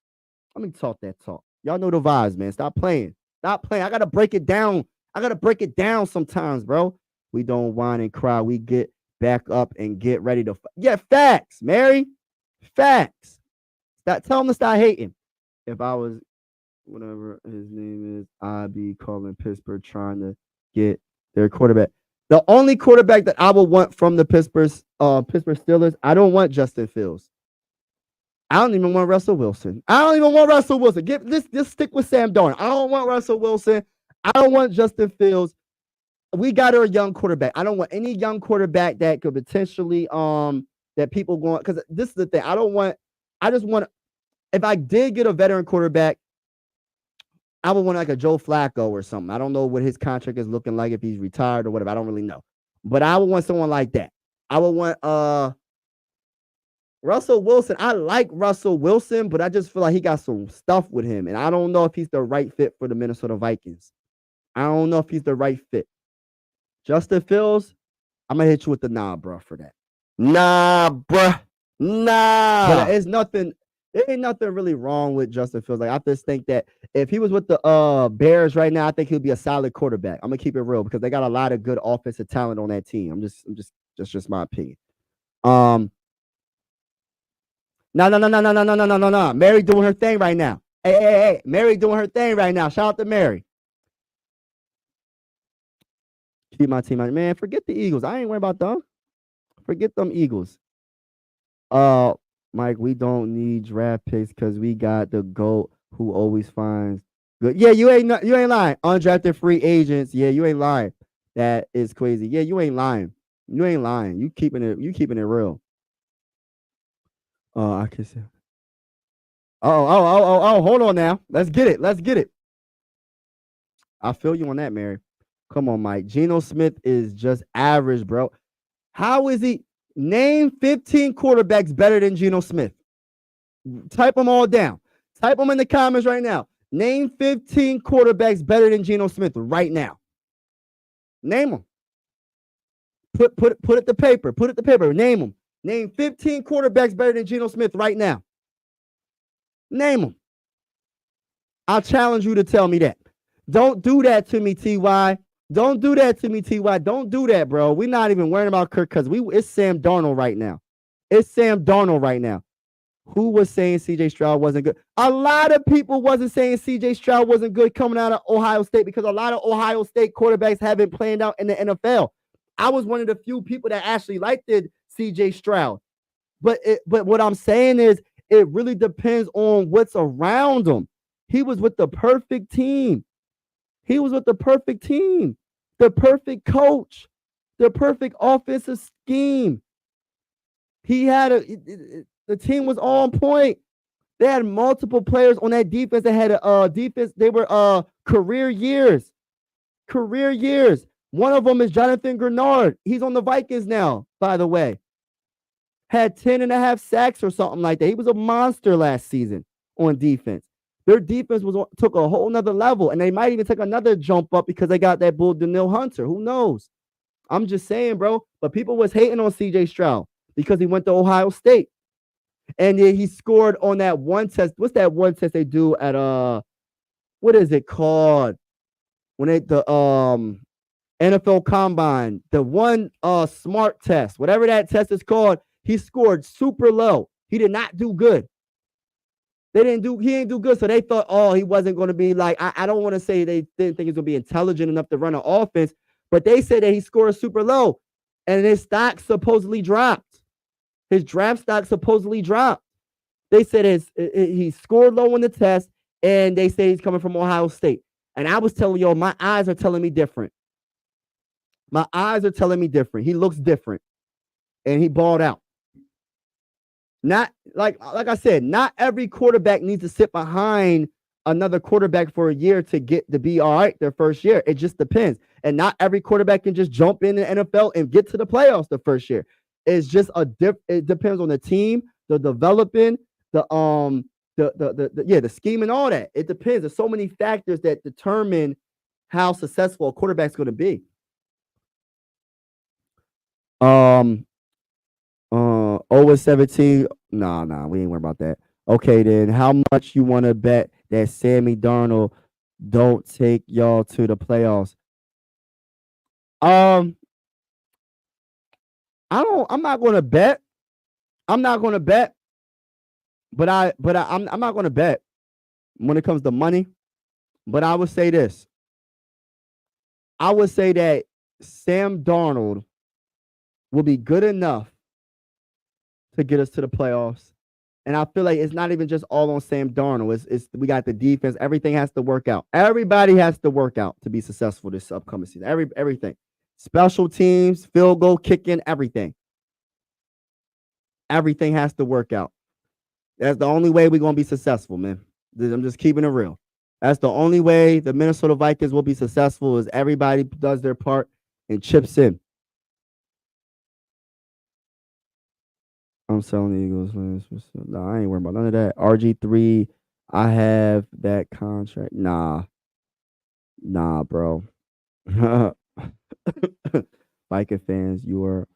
Let me talk that talk. Y'all know the vibes, man. Stop playing. Stop playing. I got to break it down. I got to break it down sometimes, bro. We don't whine and cry. We get back up and get ready to yeah, facts, Mary. Facts. Tell him to stop hating. If I was whatever his name is, I'd be calling Pittsburgh trying to get their quarterback. The only quarterback that I would want from the Pittsburgh Steelers, I don't want Justin Fields. I don't even want Russell Wilson. Just stick with Sam Darnold. I don't want Russell Wilson. I don't want Justin Fields. We got our young quarterback. I don't want any young quarterback that could potentially that people going, because this is the thing. I just want, if I did get a veteran quarterback, I would want like a Joe Flacco or something. I don't know what his contract is looking like, if he's retired or whatever. I don't really know. But I would want someone like that. I would want Russell Wilson. I like Russell Wilson, but I just feel like he got some stuff with him. And I don't know if he's the right fit for the Minnesota Vikings. I don't know if he's the right fit. Justin Fields, I'm going to hit you with the nah, bro, for that. Nah, bruh. Nah. But there ain't nothing really wrong with Justin Fields. Like, I just think that if he was with the Bears right now, I think he'd be a solid quarterback. I'm going to keep it real because they got a lot of good offensive talent on that team. That's just my opinion. No. Mary doing her thing right now. Hey. Mary doing her thing right now. Shout out to Mary. Keep my team out. Man, forget the Eagles. I ain't worried about them. Forget them Eagles. Mike, we don't need draft picks because we got the GOAT who always finds good. Yeah, you ain't lying. Undrafted free agents. Yeah, you ain't lying. That is crazy. Yeah, you ain't lying. You keeping it real. I can see. Oh, hold on now. Let's get it. I feel you on that, Mary. Come on, Mike. Geno Smith is just average, bro. How is he? Name 15 quarterbacks better than Geno Smith. Type them all down. Type them in the comments right now. Name 15 quarterbacks better than Geno Smith right now. Name them. Put it to paper. Name them. Name 15 quarterbacks better than Geno Smith right now. Name them. I'll challenge you to tell me that. Don't do that to me, TY. Don't do that to me, TY. Don't do that, bro. We're not even worrying about Kirk because it's Sam Darnold right now. Who was saying CJ Stroud wasn't good? A lot of people wasn't saying CJ Stroud wasn't good coming out of Ohio State because a lot of Ohio State quarterbacks haven't played out in the NFL. I was one of the few people that actually liked CJ Stroud. But what I'm saying is it really depends on what's around him. He was with the perfect team. the perfect coach, the perfect offensive scheme. He had the team was on point. They had multiple players on that defense that had a defense. They were career years. Career years. One of them is Jonathan Grenard. He's on the Vikings now, by the way. Had 10 and a half sacks or something like that. He was a monster last season on defense. Their defense took a whole nother level, and they might even take another jump up because they got that bull Daniil Hunter. Who knows? I'm just saying, bro. But people was hating on CJ Stroud because he went to Ohio State. And then he scored on that one test. What's that one test they do at what is it called? When the NFL Combine, the one smart test, whatever that test is called, he scored super low. He did not do good. He didn't do good. So they thought, oh, he wasn't going to be like, I don't want to say they didn't think he was going to be intelligent enough to run an offense, but they said that he scored super low and his stock supposedly dropped. His draft stock supposedly dropped. They said he scored low on the test, and they say he's coming from Ohio State. And I was telling y'all, my eyes are telling me different. My eyes are telling me different. He looks different, and he balled out. Not like I said, not every quarterback needs to sit behind another quarterback for a year to get to be all right their first year. It just depends. And not every quarterback can just jump in the NFL and get to the playoffs the first year. It's just it depends on the team, the developing, the scheme and all that. It depends. There's so many factors that determine how successful a quarterback's going to be. 0-17. Nah, we ain't worried about that. Okay, then how much you want to bet that Sammy Darnold don't take y'all to the playoffs? I'm not going to bet. I'm not going to bet. But I'm not going to bet when it comes to money. But I would say this. I would say that Sam Darnold will be good enough to get us to the playoffs. And I feel like it's not even just all on Sam Darnold. It's we got the defense. Everything has to work out. Everybody has to work out to be successful this upcoming season. Everything. Special teams, field goal kicking, everything. Everything has to work out. That's the only way we're going to be successful, man. I'm just keeping it real. That's the only way the Minnesota Vikings will be successful is everybody does their part and chips in. I'm selling the Eagles. No, I ain't worried about none of that. RG3, I have that contract. Nah, bro. Viking fans, you are.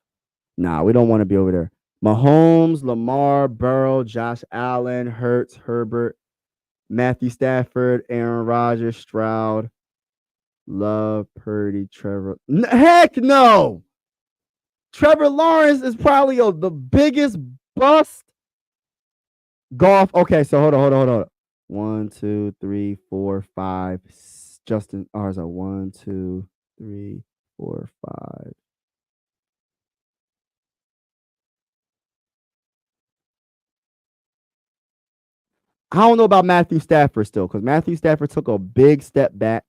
Nah, we don't want to be over there. Mahomes, Lamar, Burrow, Josh Allen, Hurts, Herbert, Matthew Stafford, Aaron Rodgers, Stroud, Love, Purdy, Trevor. Heck no. Trevor Lawrence is probably the biggest bust. Golf. Okay, so hold on. 1, 2, 3, 4, 5. Justin. Oh, so 1, 2, 3, 4, 5. I don't know about Matthew Stafford still, because Matthew Stafford took a big step back.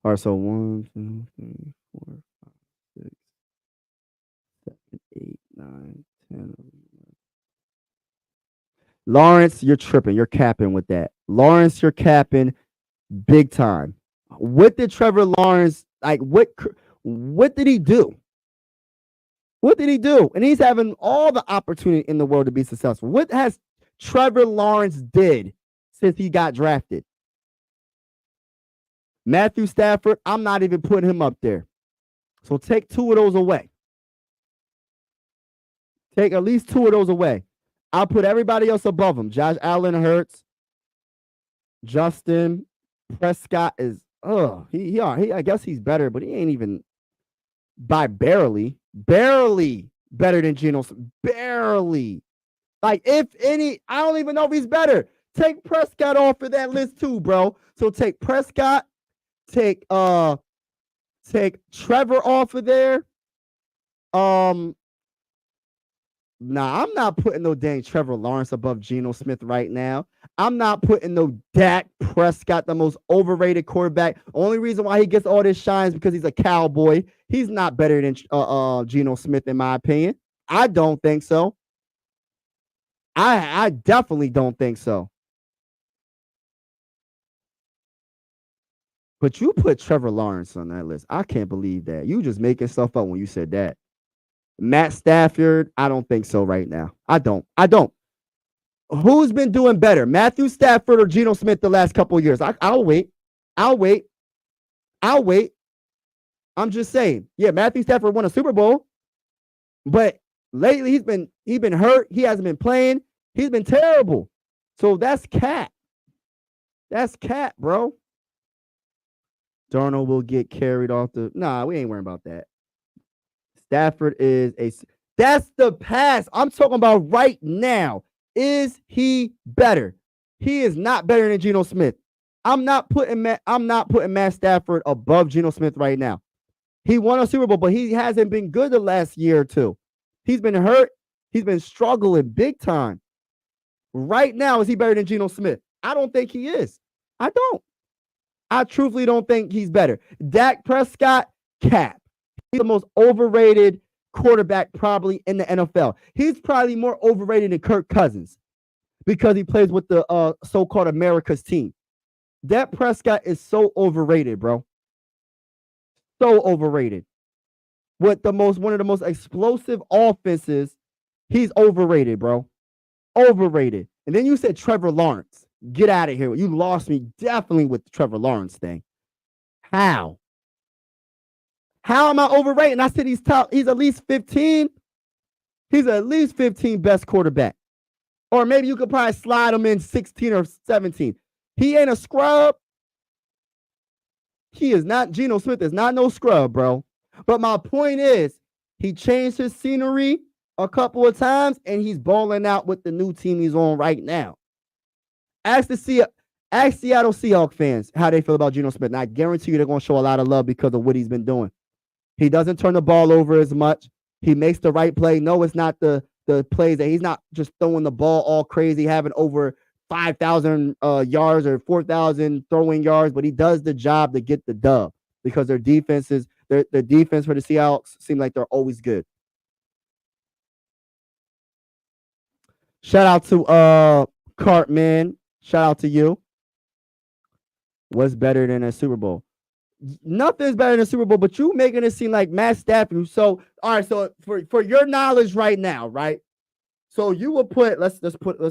All right, so 1, 2, 3, 4, 5, 6, 7, 8, 9, 10, 11. Lawrence, you're tripping. You're capping with that. Lawrence, you're capping big time. What did Trevor Lawrence, like, what did he do? What did he do? And he's having all the opportunity in the world to be successful. What has Trevor Lawrence did since he got drafted? Matthew Stafford, I'm not even putting him up there. So take 2 of those away. Take at least 2 of those away. I'll put everybody else above him. Josh Allen, Hurts, Justin, Prescott is, I guess he's better, but he ain't even by barely better than Geno. Barely. Like, if any, I don't even know if he's better. Take Prescott off of that list too, bro. So take Prescott, take Trevor off of there. Nah, I'm not putting no dang Trevor Lawrence above Geno Smith right now. I'm not putting no Dak Prescott, the most overrated quarterback. Only reason why he gets all this shine is because he's a cowboy. He's not better than Geno Smith, in my opinion. I don't think so. I definitely don't think so. But you put Trevor Lawrence on that list. I can't believe that. You just making stuff up when you said that. Matt Stafford, I don't think so right now. I don't. Who's been doing better, Matthew Stafford or Geno Smith the last couple of years? I'll wait. I'll wait. I'll wait. I'm just saying. Yeah, Matthew Stafford won a Super Bowl, but lately he's been hurt. He hasn't been playing. He's been terrible. So that's cat. That's cat, bro. Darnold will get carried off the. Nah, we ain't worrying about that. Stafford is a. That's the past. I'm talking about right now. Is he better? He is not better than Geno Smith. I'm not putting Matt Stafford above Geno Smith right now. He won a Super Bowl, but he hasn't been good the last year or two. He's been hurt. He's been struggling big time. Right now, is he better than Geno Smith? I don't think he is. I don't. I truthfully don't think he's better. Dak Prescott, cap. He's the most overrated quarterback probably in the NFL. He's probably more overrated than Kirk Cousins because he plays with the so-called America's team. Dak Prescott is so overrated, bro. So overrated. With one of the most explosive offenses, he's overrated, bro. Overrated. And then you said Trevor Lawrence. Get out of here. You lost me definitely with the Trevor Lawrence thing. How? How am I overrated? I said he's at least 15. He's at least 15 best quarterback. Or maybe you could probably slide him in 16 or 17. He ain't a scrub. He is not. Geno Smith is not no scrub, bro. But my point is, he changed his scenery a couple of times, and he's balling out with the new team he's on right now. Ask Seattle Seahawks fans how they feel about Geno Smith. And I guarantee you they're going to show a lot of love because of what he's been doing. He doesn't turn the ball over as much. He makes the right play. No, it's not the plays that he's not just throwing the ball all crazy, having over 5,000 yards or 4,000 throwing yards, but he does the job to get the dub because their defense for the Seahawks seem like they're always good. Shout out to Cartman. Shout out to you. What's better than a Super Bowl? Nothing's better than a Super Bowl, but you making it seem like Matt Stafford. So, all right. So for your knowledge right now, right? So you will put let's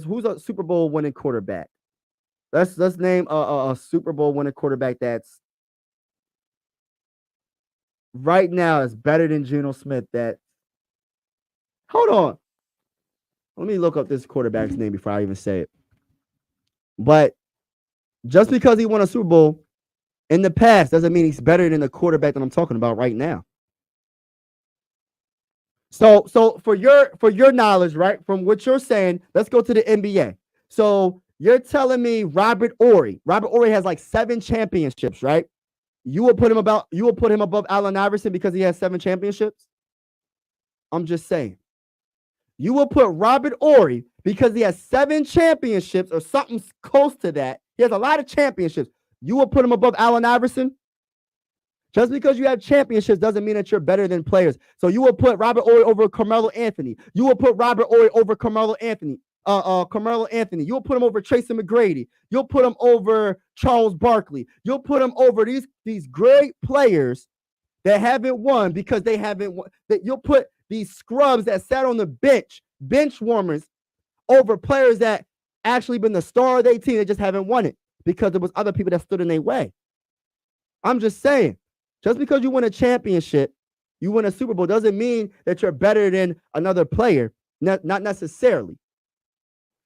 who's a Super Bowl winning quarterback? Let's name a Super Bowl winning quarterback that's right now is better than Geno Smith. That hold on. Let me look up this quarterback's name before I even say it. But just because he won a Super Bowl in the past doesn't mean he's better than the quarterback that I'm talking about right now. So for your knowledge, right, from what you're saying, let's go to the NBA. So you're telling me Robert Horry has like 7 championships, right? You will put him above Allen Iverson because he has 7 championships? I'm just saying. You will put Robert Horry because he has 7 championships or something close to that. He has a lot of championships. You will put him above Allen Iverson? Just because you have championships doesn't mean that you're better than players. So you will put Robert Horry over Carmelo Anthony. You will put Robert Horry over Carmelo Anthony. You will put him over Tracy McGrady. You'll put him over Charles Barkley. You'll put him over these great players that haven't won because they haven't won. You'll put these scrubs that sat on the bench warmers, over players that actually been the star of their team that just haven't won it because there was other people that stood in their way. I'm just saying, just because you win a championship, you win a Super Bowl doesn't mean that you're better than another player, not necessarily.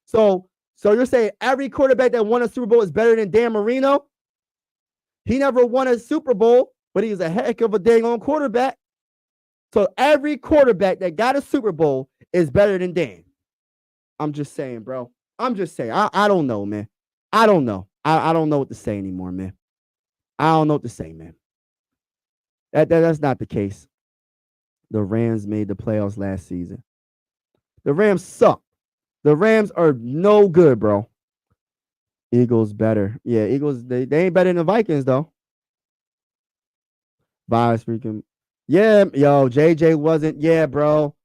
So you're saying every quarterback that won a Super Bowl is better than Dan Marino? He never won a Super Bowl, but he's a heck of a dang on quarterback. So every quarterback that got a Super Bowl is better than Dan. I'm just saying, bro. I'm just saying. I don't know, man. I don't know. I don't know what to say anymore, man. I don't know what to say, man. That's not the case. The Rams made the playoffs last season. The Rams suck. The Rams are no good, bro. Eagles better. Yeah, Eagles, they ain't better than the Vikings, though. Bias freaking. Yeah, yo, JJ wasn't. Yeah, bro.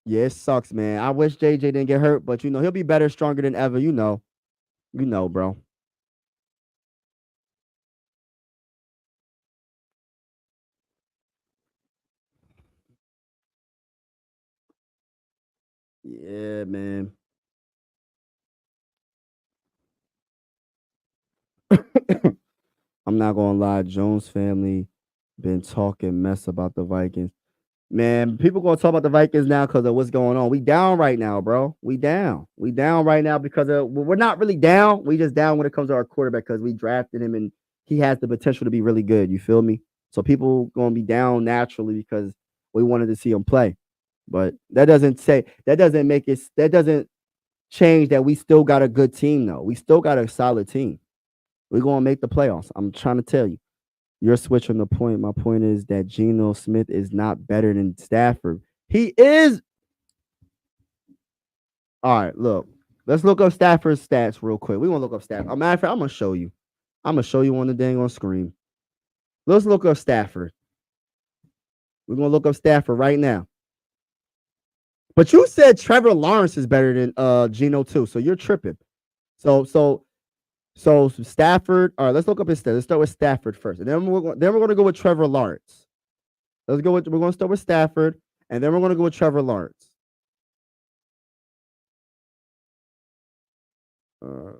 Yeah, it sucks, man. I wish JJ didn't get hurt, but he'll be better, stronger than ever. Bro. Yeah, man. I'm not gonna lie, Jones family been talking mess about the Vikings. Man, people gonna talk about the Vikings now because of what's going on. We down right now, bro. We down. We down right now because we're not really down. We just down when it comes to our quarterback because we drafted him and he has the potential to be really good. You feel me? So people gonna be down naturally because we wanted to see him play. But that doesn't change that we still got a good team though. We still got a solid team. We're gonna make the playoffs. I'm trying to tell you. You're switching the point. My point is that Geno Smith is not better than Stafford. He is. All right, look. Let's look up Stafford's stats real quick. We want to look up Stafford. Matter of fact, I'm gonna show you. I'm gonna show you on the dang on screen. Let's look up Stafford. We're gonna look up Stafford right now. But you said Trevor Lawrence is better than Geno too, so you're tripping. So so so Stafford. All right, let's look up his stats. Let's start with Stafford first, and then we're gonna go with Trevor Lawrence. We're gonna start with Stafford, and then we're gonna go with Trevor Lawrence. Uh,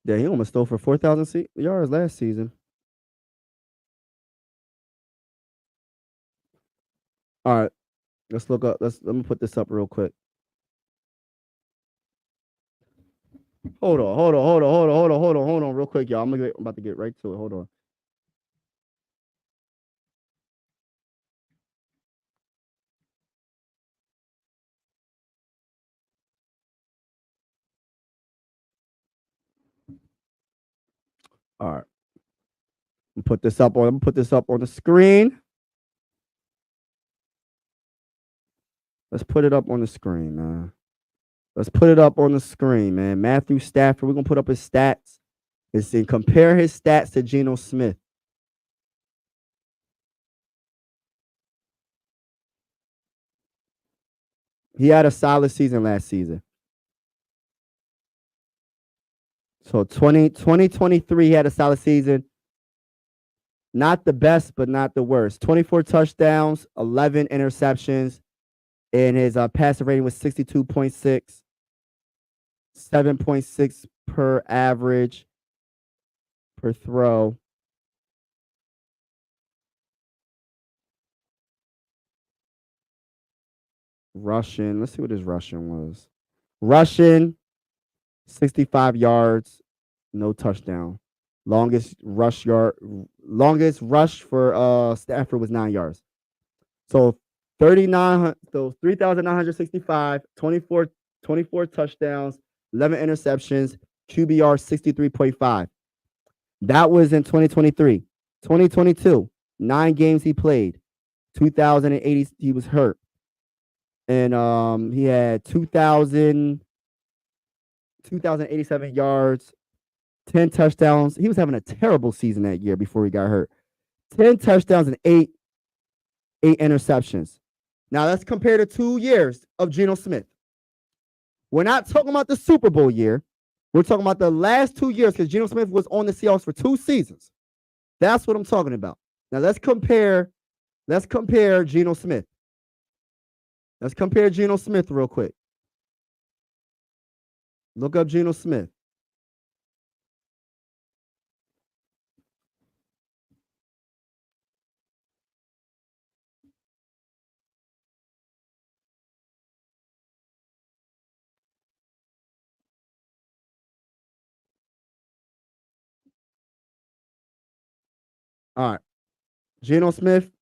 yeah, he almost stole for 4,000 yards last season. All right, let's look up. Let me put this up real quick. Hold on, real quick, y'all. I'm about to get right to it. Hold on. All right, I'm gonna put this up on the screen. Let's put it up on the screen, man. Let's put it up on the screen, man. Matthew Stafford. We're gonna put up his stats. And see, compare his stats to Geno Smith. He had a solid season last season. So 2023, he had a solid season. Not the best, but not the worst. 24 touchdowns, 11 interceptions, and his passer rating was 62.6, 7.6 per average per throw. Rushing, let's see what his rushing was. Rushing, 65 yards, no touchdown. Longest rush for Stafford was 9 yards. So 3,965, 24 touchdowns, 11 interceptions, QBR 63.5. That was in 2023. 2022, 9 games he played. 2,080 he was hurt. And he had 2,087 yards, 10 touchdowns. He was having a terrible season that year before he got hurt. 10 touchdowns and eight interceptions. Now let's compare the 2 years of Geno Smith. We're not talking about the Super Bowl year. We're talking about the last 2 years because Geno Smith was on the Seahawks for 2 seasons. That's what I'm talking about. Now let's compare Geno Smith. Let's compare Geno Smith real quick. Look up Geno Smith. All right. Geno Smith,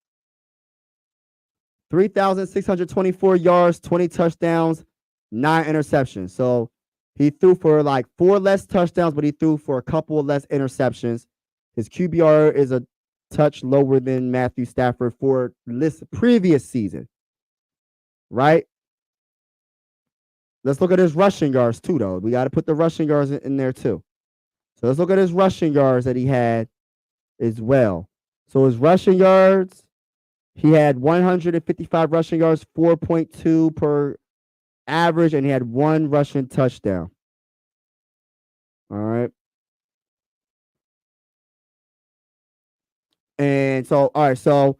3,624 yards, 20 touchdowns, 9 interceptions. So he threw for like 4 less touchdowns, but he threw for a couple of less interceptions. His QBR is a touch lower than Matthew Stafford for this previous season, right? Let's look at his rushing yards too, though. We got to put the rushing yards in there too. So let's look at his rushing yards that he had as well. So his rushing yards, he had 155 rushing yards, 4.2 per average, and he had 1 rushing touchdown. All right. And so, all right, so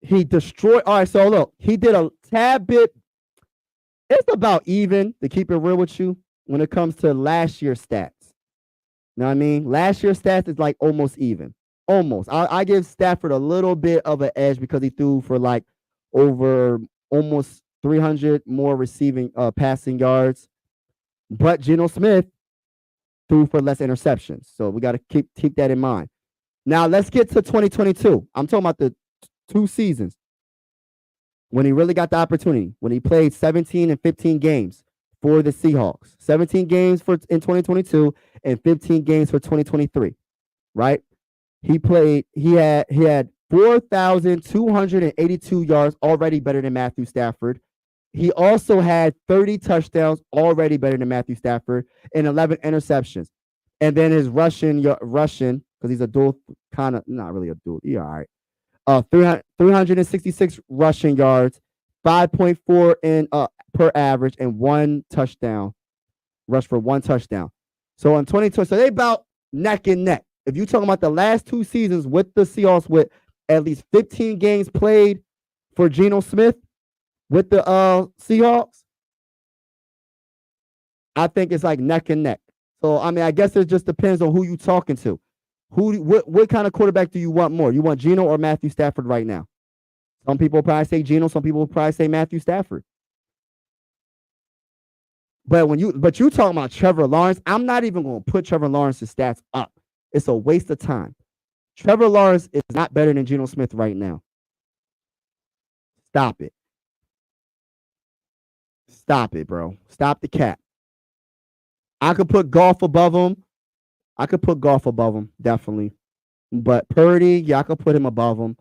he destroyed. All right, so look, he did a tad bit. It's about even, to keep it real with you, when it comes to last year's stats. You know what I mean? Last year's stats is like almost even. Almost. I give Stafford a little bit of an edge because he threw for like over almost 300 more receiving passing yards. But Geno Smith threw for less interceptions. So we got to keep that in mind. Now let's get to 2022. I'm talking about the 2 seasons when he really got the opportunity, when he played 17 and 15 games for the Seahawks. 17 games in 2022 and 15 games for 2023, right? He had 4,282 yards, already better than Matthew Stafford. He also had 30 touchdowns, already better than Matthew Stafford, and 11 interceptions. And then his rushing, because he's a dual, kind of, not really a dual, yeah, all right. 366 rushing yards, 5.4 in per average, and 1 touchdown, rush for 1 touchdown. So in 2020, so they about neck and neck. If you're talking about the last 2 seasons with the Seahawks, with at least 15 games played for Geno Smith with the Seahawks, I think it's like neck and neck. So I mean, I guess it just depends on who you're talking to. What kind of quarterback do you want more? You want Geno or Matthew Stafford right now? Some people probably say Geno, some people probably say Matthew Stafford. But you talking about Trevor Lawrence, I'm not even going to put Trevor Lawrence's stats up. It's a waste of time. Trevor Lawrence is not better than Geno Smith right now. Stop it. Stop it, bro. Stop the cap. I could put golf above him. Definitely. But Purdy, yeah, I could put him above him.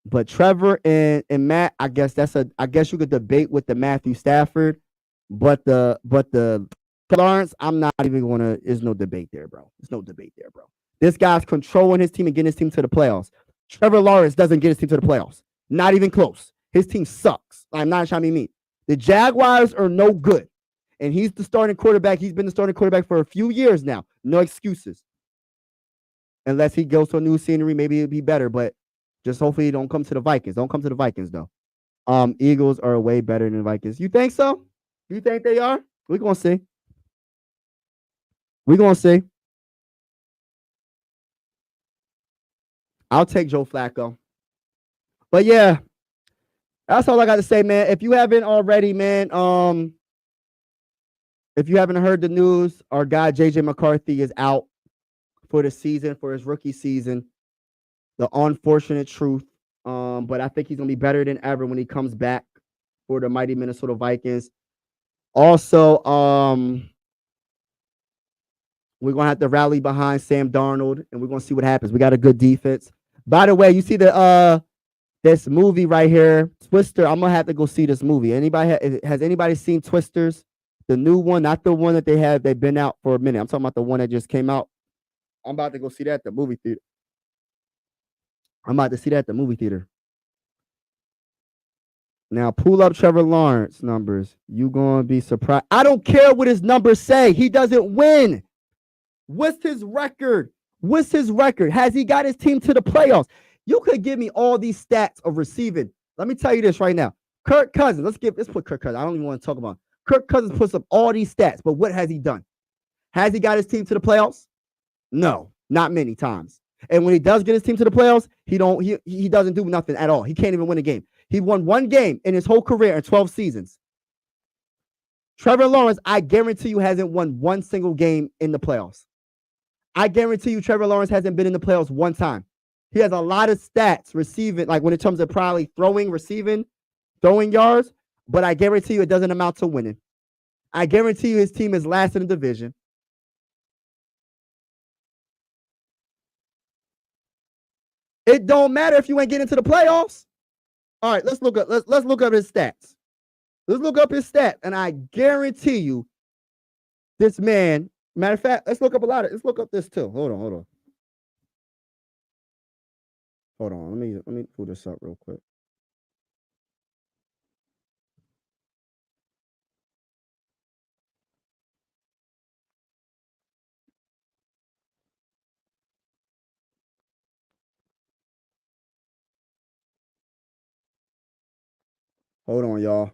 But Trevor and Matt, I guess you could debate with the Matthew Stafford, but the Lawrence, I'm not even gonna. There's no debate there, bro. There's no debate there, bro. This guy's controlling his team and getting his team to the playoffs. Trevor Lawrence doesn't get his team to the playoffs. Not even close. His team sucks. I'm not trying to be mean. The Jaguars are no good. And he's the starting quarterback. He's been the starting quarterback for a few years now. No excuses. Unless he goes to a new scenery, maybe it'll be better. But just hopefully he don't come to the Vikings. Don't come to the Vikings, though. Eagles are way better than the Vikings. You think so? You think they are? We're going to see. We're going to see. I'll take Joe Flacco. But yeah, that's all I got to say, man. If you haven't already, man, if you haven't heard the news, our guy JJ McCarthy is out for the season, for his rookie season. The unfortunate truth. But I think he's gonna be better than ever when he comes back for the mighty Minnesota Vikings. Also, we're gonna have to rally behind Sam Darnold, and we're gonna see what happens. We got a good defense. By the way, you see the this movie right here, Twister. I'm gonna have to go see this movie. Has anybody seen Twisters? The new one, not the one that they've been out for a minute. I'm talking about the one that just came out. I'm about to go see that at the movie theater. Now, pull up Trevor Lawrence numbers. You going to be surprised. I don't care what his numbers say. He doesn't win. What's his record? Has he got his team to the playoffs? You could give me all these stats of receiving. Let me tell you this right now. Kirk Cousins. Let's put Kirk Cousins. I don't even want to talk about it. Kirk Cousins puts up all these stats, but what has he done? Has he got his team to the playoffs? No, not many times. And when he does get his team to the playoffs, he doesn't do nothing at all. He can't even win a game. He won 1 game in his whole career in 12 seasons. Trevor Lawrence, I guarantee you, hasn't won 1 single game in the playoffs. I guarantee you Trevor Lawrence hasn't been in the playoffs 1 time. He has a lot of stats receiving, like when it comes to probably throwing yards, but I guarantee you it doesn't amount to winning. I guarantee you his team is last in the division. It don't matter if you ain't getting to the playoffs. All right, let's look up his stats. Let's look up his stats, and I guarantee you, this man. Matter of fact, let's look up this too. Hold on. Let me pull this up real quick. Hold on, y'all.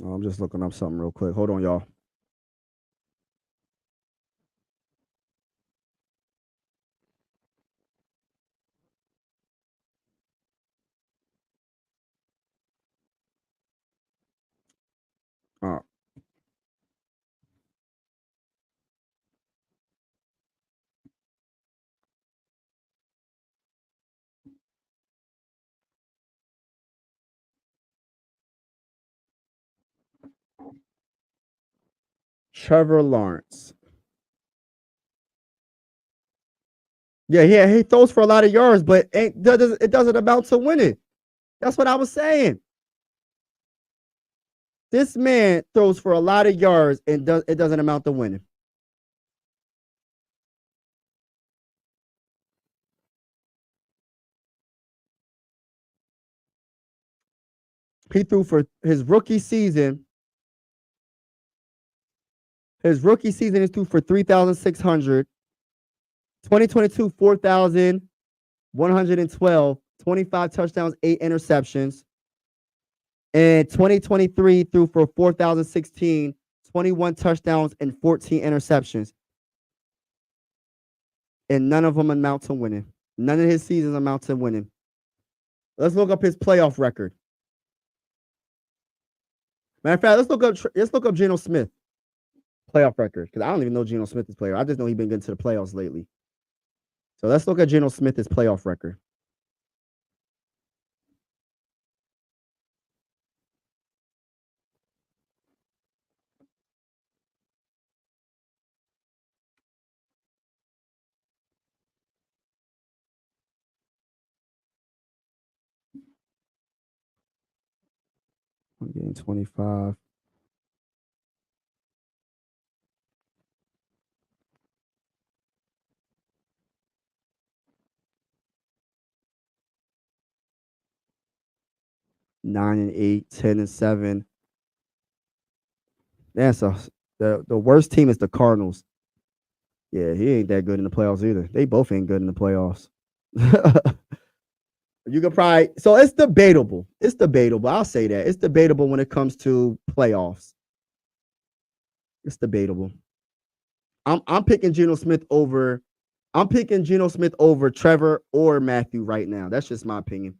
I'm just looking up something real quick. Hold on, y'all. Trevor Lawrence. Yeah, he throws for a lot of yards, but it doesn't amount to winning. That's what I was saying. This man throws for a lot of yards and it doesn't amount to winning. He threw for his rookie season. He threw for 3,600. 2022, 4,112, 25 touchdowns, 8 interceptions. And 2023 threw for 4,016, 21 touchdowns, and 14 interceptions. And none of them amount to winning. None of his seasons amount to winning. Let's look up his playoff record. Matter of fact, let's look up Geno Smith playoff record, because I don't even know Geno Smith's player. I just know he's been getting to the playoffs lately. So let's look at Geno Smith's playoff record. I'm getting 25. 9-8, 10-7. Yeah, so the worst team is the Cardinals. Yeah, he ain't that good in the playoffs either. They both ain't good in the playoffs. You could probably it's debatable. It's debatable. I'll say that. It's debatable when it comes to playoffs. It's debatable. I'm picking Geno Smith over. I'm picking Geno Smith over Trevor or Matthew right now. That's just my opinion.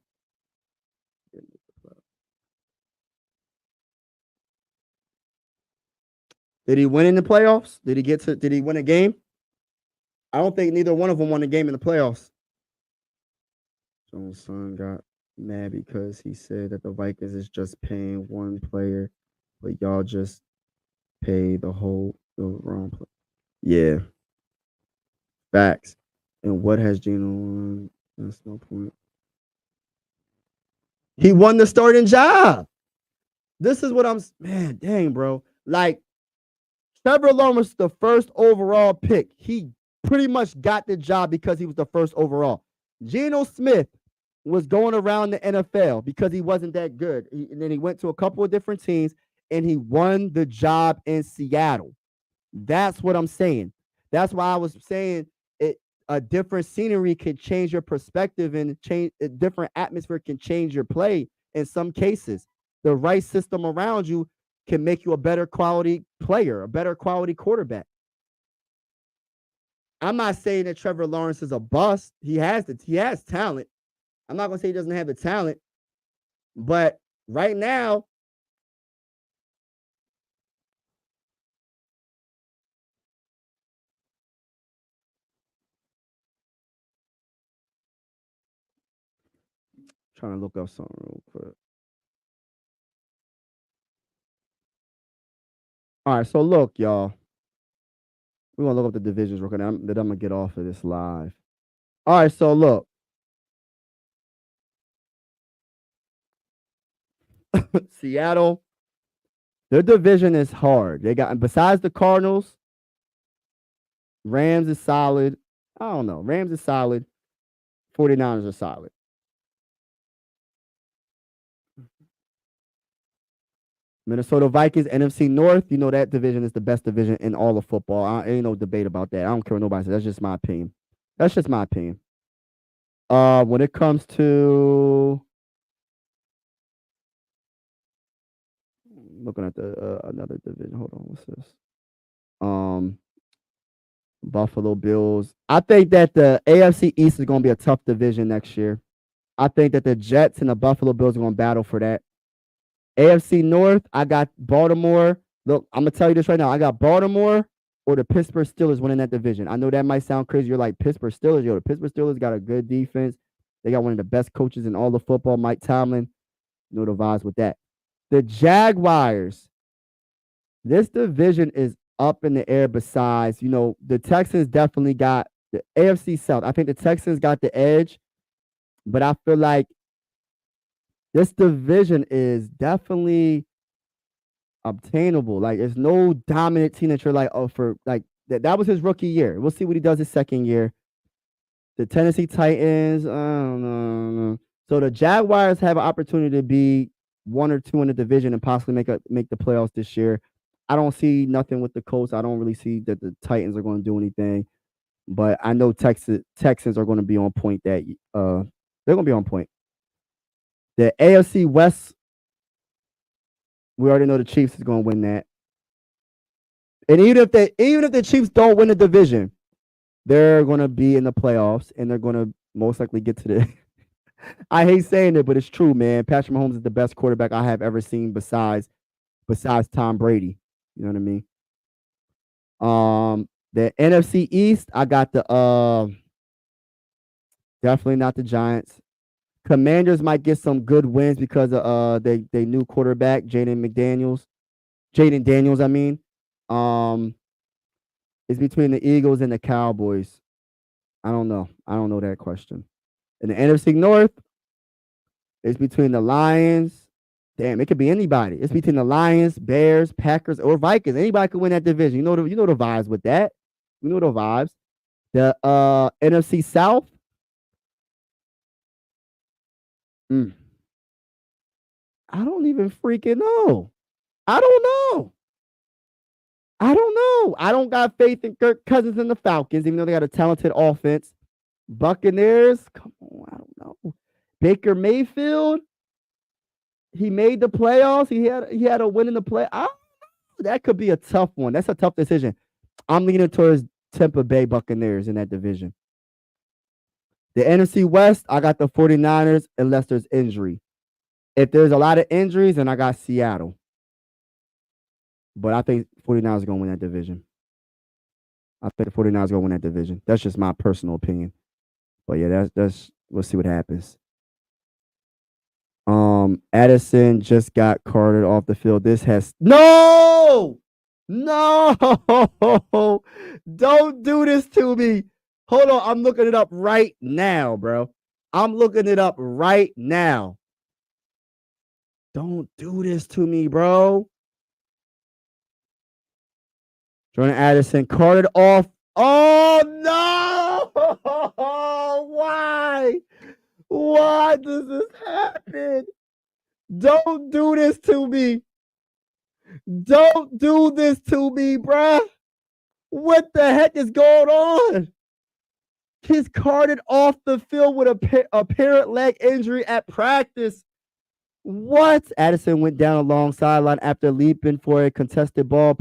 Did he win in the playoffs? Did he win a game? I don't think neither one of them won a game in the playoffs. Jones' son got mad because he said that the Vikings is just paying one player, but y'all just pay the wrong player. Yeah. Facts. And what has Geno won? That's no point. He won the starting job. This is what man, dang, bro. Like, Trevor Lawrence, the first overall pick. He pretty much got the job because he was the first overall. Geno Smith was going around the NFL because he wasn't that good. And then he went to a couple of different teams and he won the job in Seattle. That's what I'm saying. That's why I was saying a different scenery can change your perspective, and change a different atmosphere can change your play in some cases. The right system around you can make you a better quality player, a better quality quarterback. I'm not saying that Trevor Lawrence is a bust. He has talent. I'm not gonna say he doesn't have the talent, but right now, trying to look up something real quick. All right, so look, y'all. We're gonna look up the divisions real quick. Then I'm gonna get off of this live. All right, so look. Seattle, their division is hard. They got besides the Cardinals, Rams is solid. I don't know. Rams is solid. 49ers are solid. Minnesota Vikings, NFC North. You know that division is the best division in all of football. Ain't no debate about that. I don't care what nobody says. That's just my opinion. That's just my opinion. When it comes to looking at the another division, hold on, what's this? Buffalo Bills. I think that the AFC East is going to be a tough division next year. I think that the Jets and the Buffalo Bills are going to battle for that. AFC North, I got Baltimore. Look, I'm going to tell you this right now. I got Baltimore or the Pittsburgh Steelers winning that division. I know that might sound crazy. You're like, Pittsburgh Steelers. Yo, the Pittsburgh Steelers got a good defense. They got one of the best coaches in all of football, Mike Tomlin. You know the vibes with that. The Jaguars. This division is up in the air besides, the Texans definitely got the AFC South. I think the Texans got the edge, but I feel like this division is definitely obtainable. Like, there's no dominant team that you're like, oh, for like that was his rookie year. We'll see what he does his second year. The Tennessee Titans, I don't know. So the Jaguars have an opportunity to be 1 or 2 in the division and possibly make the playoffs this year. I don't see nothing with the Colts. I don't really see that the Titans are going to do anything. But I know Texans are going to be on point. They're going to be on point. The AFC West, we already know the Chiefs is going to win that. And even if the Chiefs don't win the division, they're going to be in the playoffs and they're going to most likely get to the. I hate saying it, but it's true, man. Patrick Mahomes is the best quarterback I have ever seen besides Tom Brady. You know what I mean? The NFC East, I got the definitely not the Giants. Commanders might get some good wins because of they new quarterback, Jaden Daniels, I mean. It's between the Eagles and the Cowboys. I don't know. I don't know that question. In the NFC North, it's between the Lions. Damn, it could be anybody. It's between the Lions, Bears, Packers, or Vikings. Anybody could win that division. You know the vibes with that. You know the vibes. The NFC South. I don't even freaking know. I don't know. I don't got faith in Kirk Cousins and the Falcons, even though they got a talented offense. Buccaneers, come on, I don't know. Baker Mayfield, he made the playoffs. He had a win in the play. That could be a tough one. That's a tough decision. I'm leaning towards Tampa Bay Buccaneers in that division. The NFC West, I got the 49ers unless there's injury. If there's a lot of injuries, then I got Seattle. But I think 49ers are going to win that division. I think the 49ers are going to win that division. That's just my personal opinion. But yeah, that's we'll see what happens. Addison just got carted off the field. This has no, don't do this to me. Hold on, I'm looking it up right now, bro. I'm looking it up right now. Don't do this to me, bro. Jordan Addison carted off. Oh no! Why? Why does this happen? Don't do this to me. Don't do this to me, bruh. What the heck is going on? He's carted off the field with a apparent leg injury at practice. What? Addison went down a long sideline after leaping for a contested ball.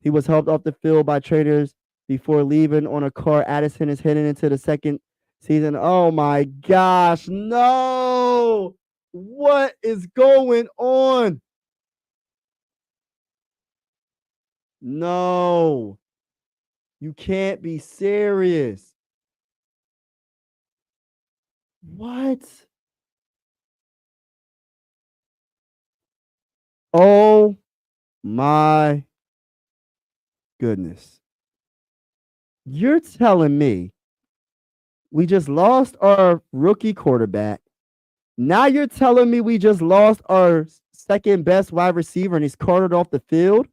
He was helped off the field by trainers before leaving on a car. Addison is heading into the second Season. Oh my gosh. No. What is going on? No. You can't be serious. What? Oh my goodness. You're telling me we just lost our rookie quarterback. Now you're telling me we just lost our second best wide receiver and he's carted off the field?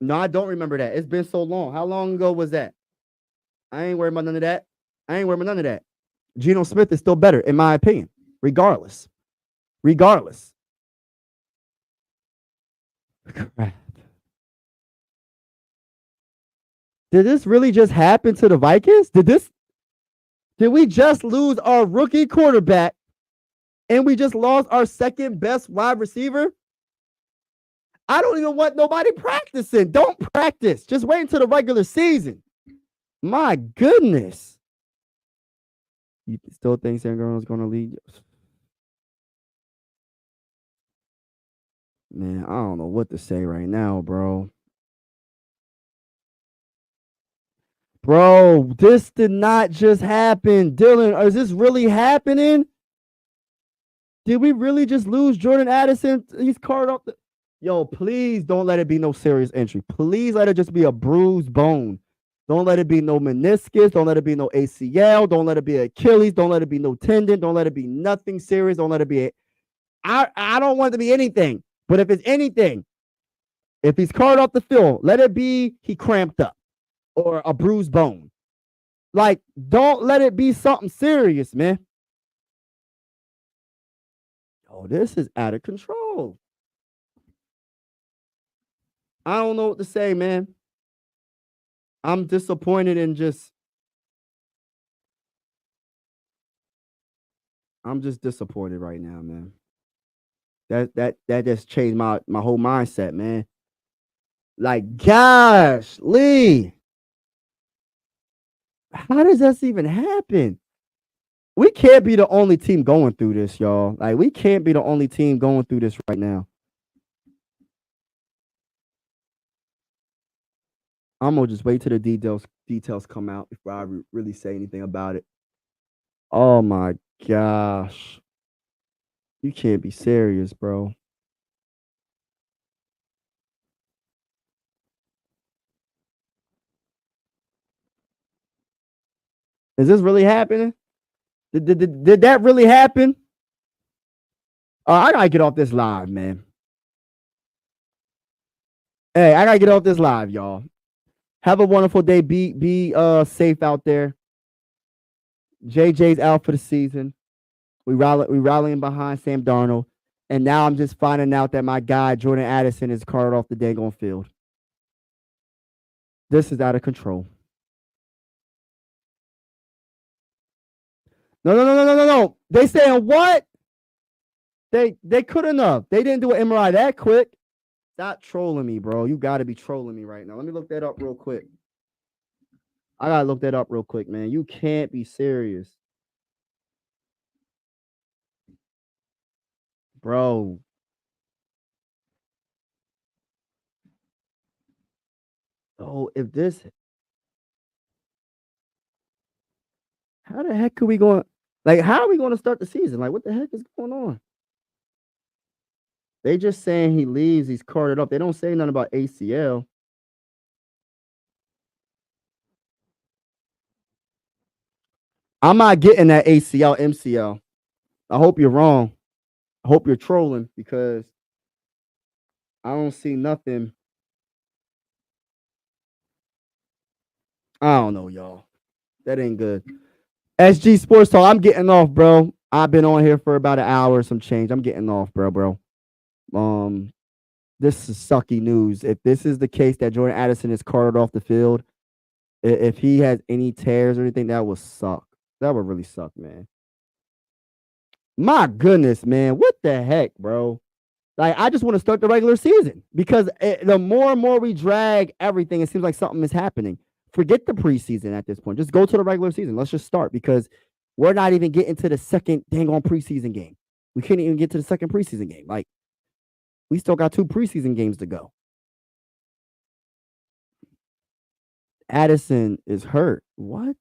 No, I don't remember that. It's been so long. How long ago was that? I ain't worried about none of that. I ain't worried about none of that. Geno Smith is still better, in my opinion, regardless. Regardless. Crap. Did this really just happen to the Vikings? Did we just lose our rookie quarterback and we just lost our second best wide receiver? I don't even want nobody practicing. Don't practice. Just wait until the regular season. My goodness. You still think Sam Darnold's going to lead? Man, I don't know what to say right now, bro. Bro, this did not just happen. Dylan, is this really happening? Did we really just lose Jordan Addison? He's carted off the. Yo, please don't let it be no serious injury. Please let it just be a bruised bone. Don't let it be no meniscus. Don't let it be no ACL. Don't let it be Achilles. Don't let it be no tendon. Don't let it be nothing serious. Don't let it be. I don't want it to be anything. But if it's anything, if he's carted off the field, let it be he cramped up or a bruised bone. Like, don't let it be something serious, man. Oh, this is out of control. I don't know what to say, man. I'm disappointed in just. I'm just disappointed right now, man. That just changed my whole mindset, man. Like, gosh, Lee, how does this even happen? We can't be the only team going through this, y'all. Like, we can't be the only team going through this right now. I'm gonna just wait till the details come out before I really say anything about it. Oh my gosh, you can't be serious, bro. Is this really happening? Did that really happen? I gotta get off this live, man. Hey, I gotta get off this live, y'all. Have a wonderful day. Be safe out there. JJ's out for the season. We rallying behind Sam Darnold. And now I'm just finding out that my guy Jordan Addison is carted off the dang field. This is out of control. No. They saying what? They couldn't have. They didn't do an MRI that quick. Stop trolling me, bro. You got to be trolling me right now. Let me look that up real quick. I got to look that up real quick, man. You can't be serious. Bro. Oh, if this. How the heck are we going? Like, how are we going to start the season? Like, what the heck is going on? They just saying he leaves. He's carted up. They don't say nothing about ACL. I'm not getting that ACL, MCL. I hope you're wrong. I hope you're trolling because I don't see nothing. I don't know, y'all. That ain't good. SG Sports Talk. I'm getting off, bro. I've been on here for about an hour, some change. I'm getting off, bro. This is sucky news. If this is the case that Jordan Addison is carted off the field, if he has any tears or anything, that would suck. That would really suck, man. My goodness, man. What the heck, bro? Like, I just want to start the regular season because the more and more we drag everything, it seems like something is happening. Forget the preseason at this point. Just go to the regular season. Let's just start because we're not even getting to the second dang on preseason game. We can't even get to the second preseason game. Like, we still got 2 preseason games to go. Addison is hurt. What?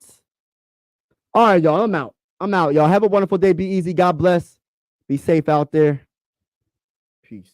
All right, y'all. I'm out. I'm out, y'all. Have a wonderful day. Be easy. God bless. Be safe out there. Peace.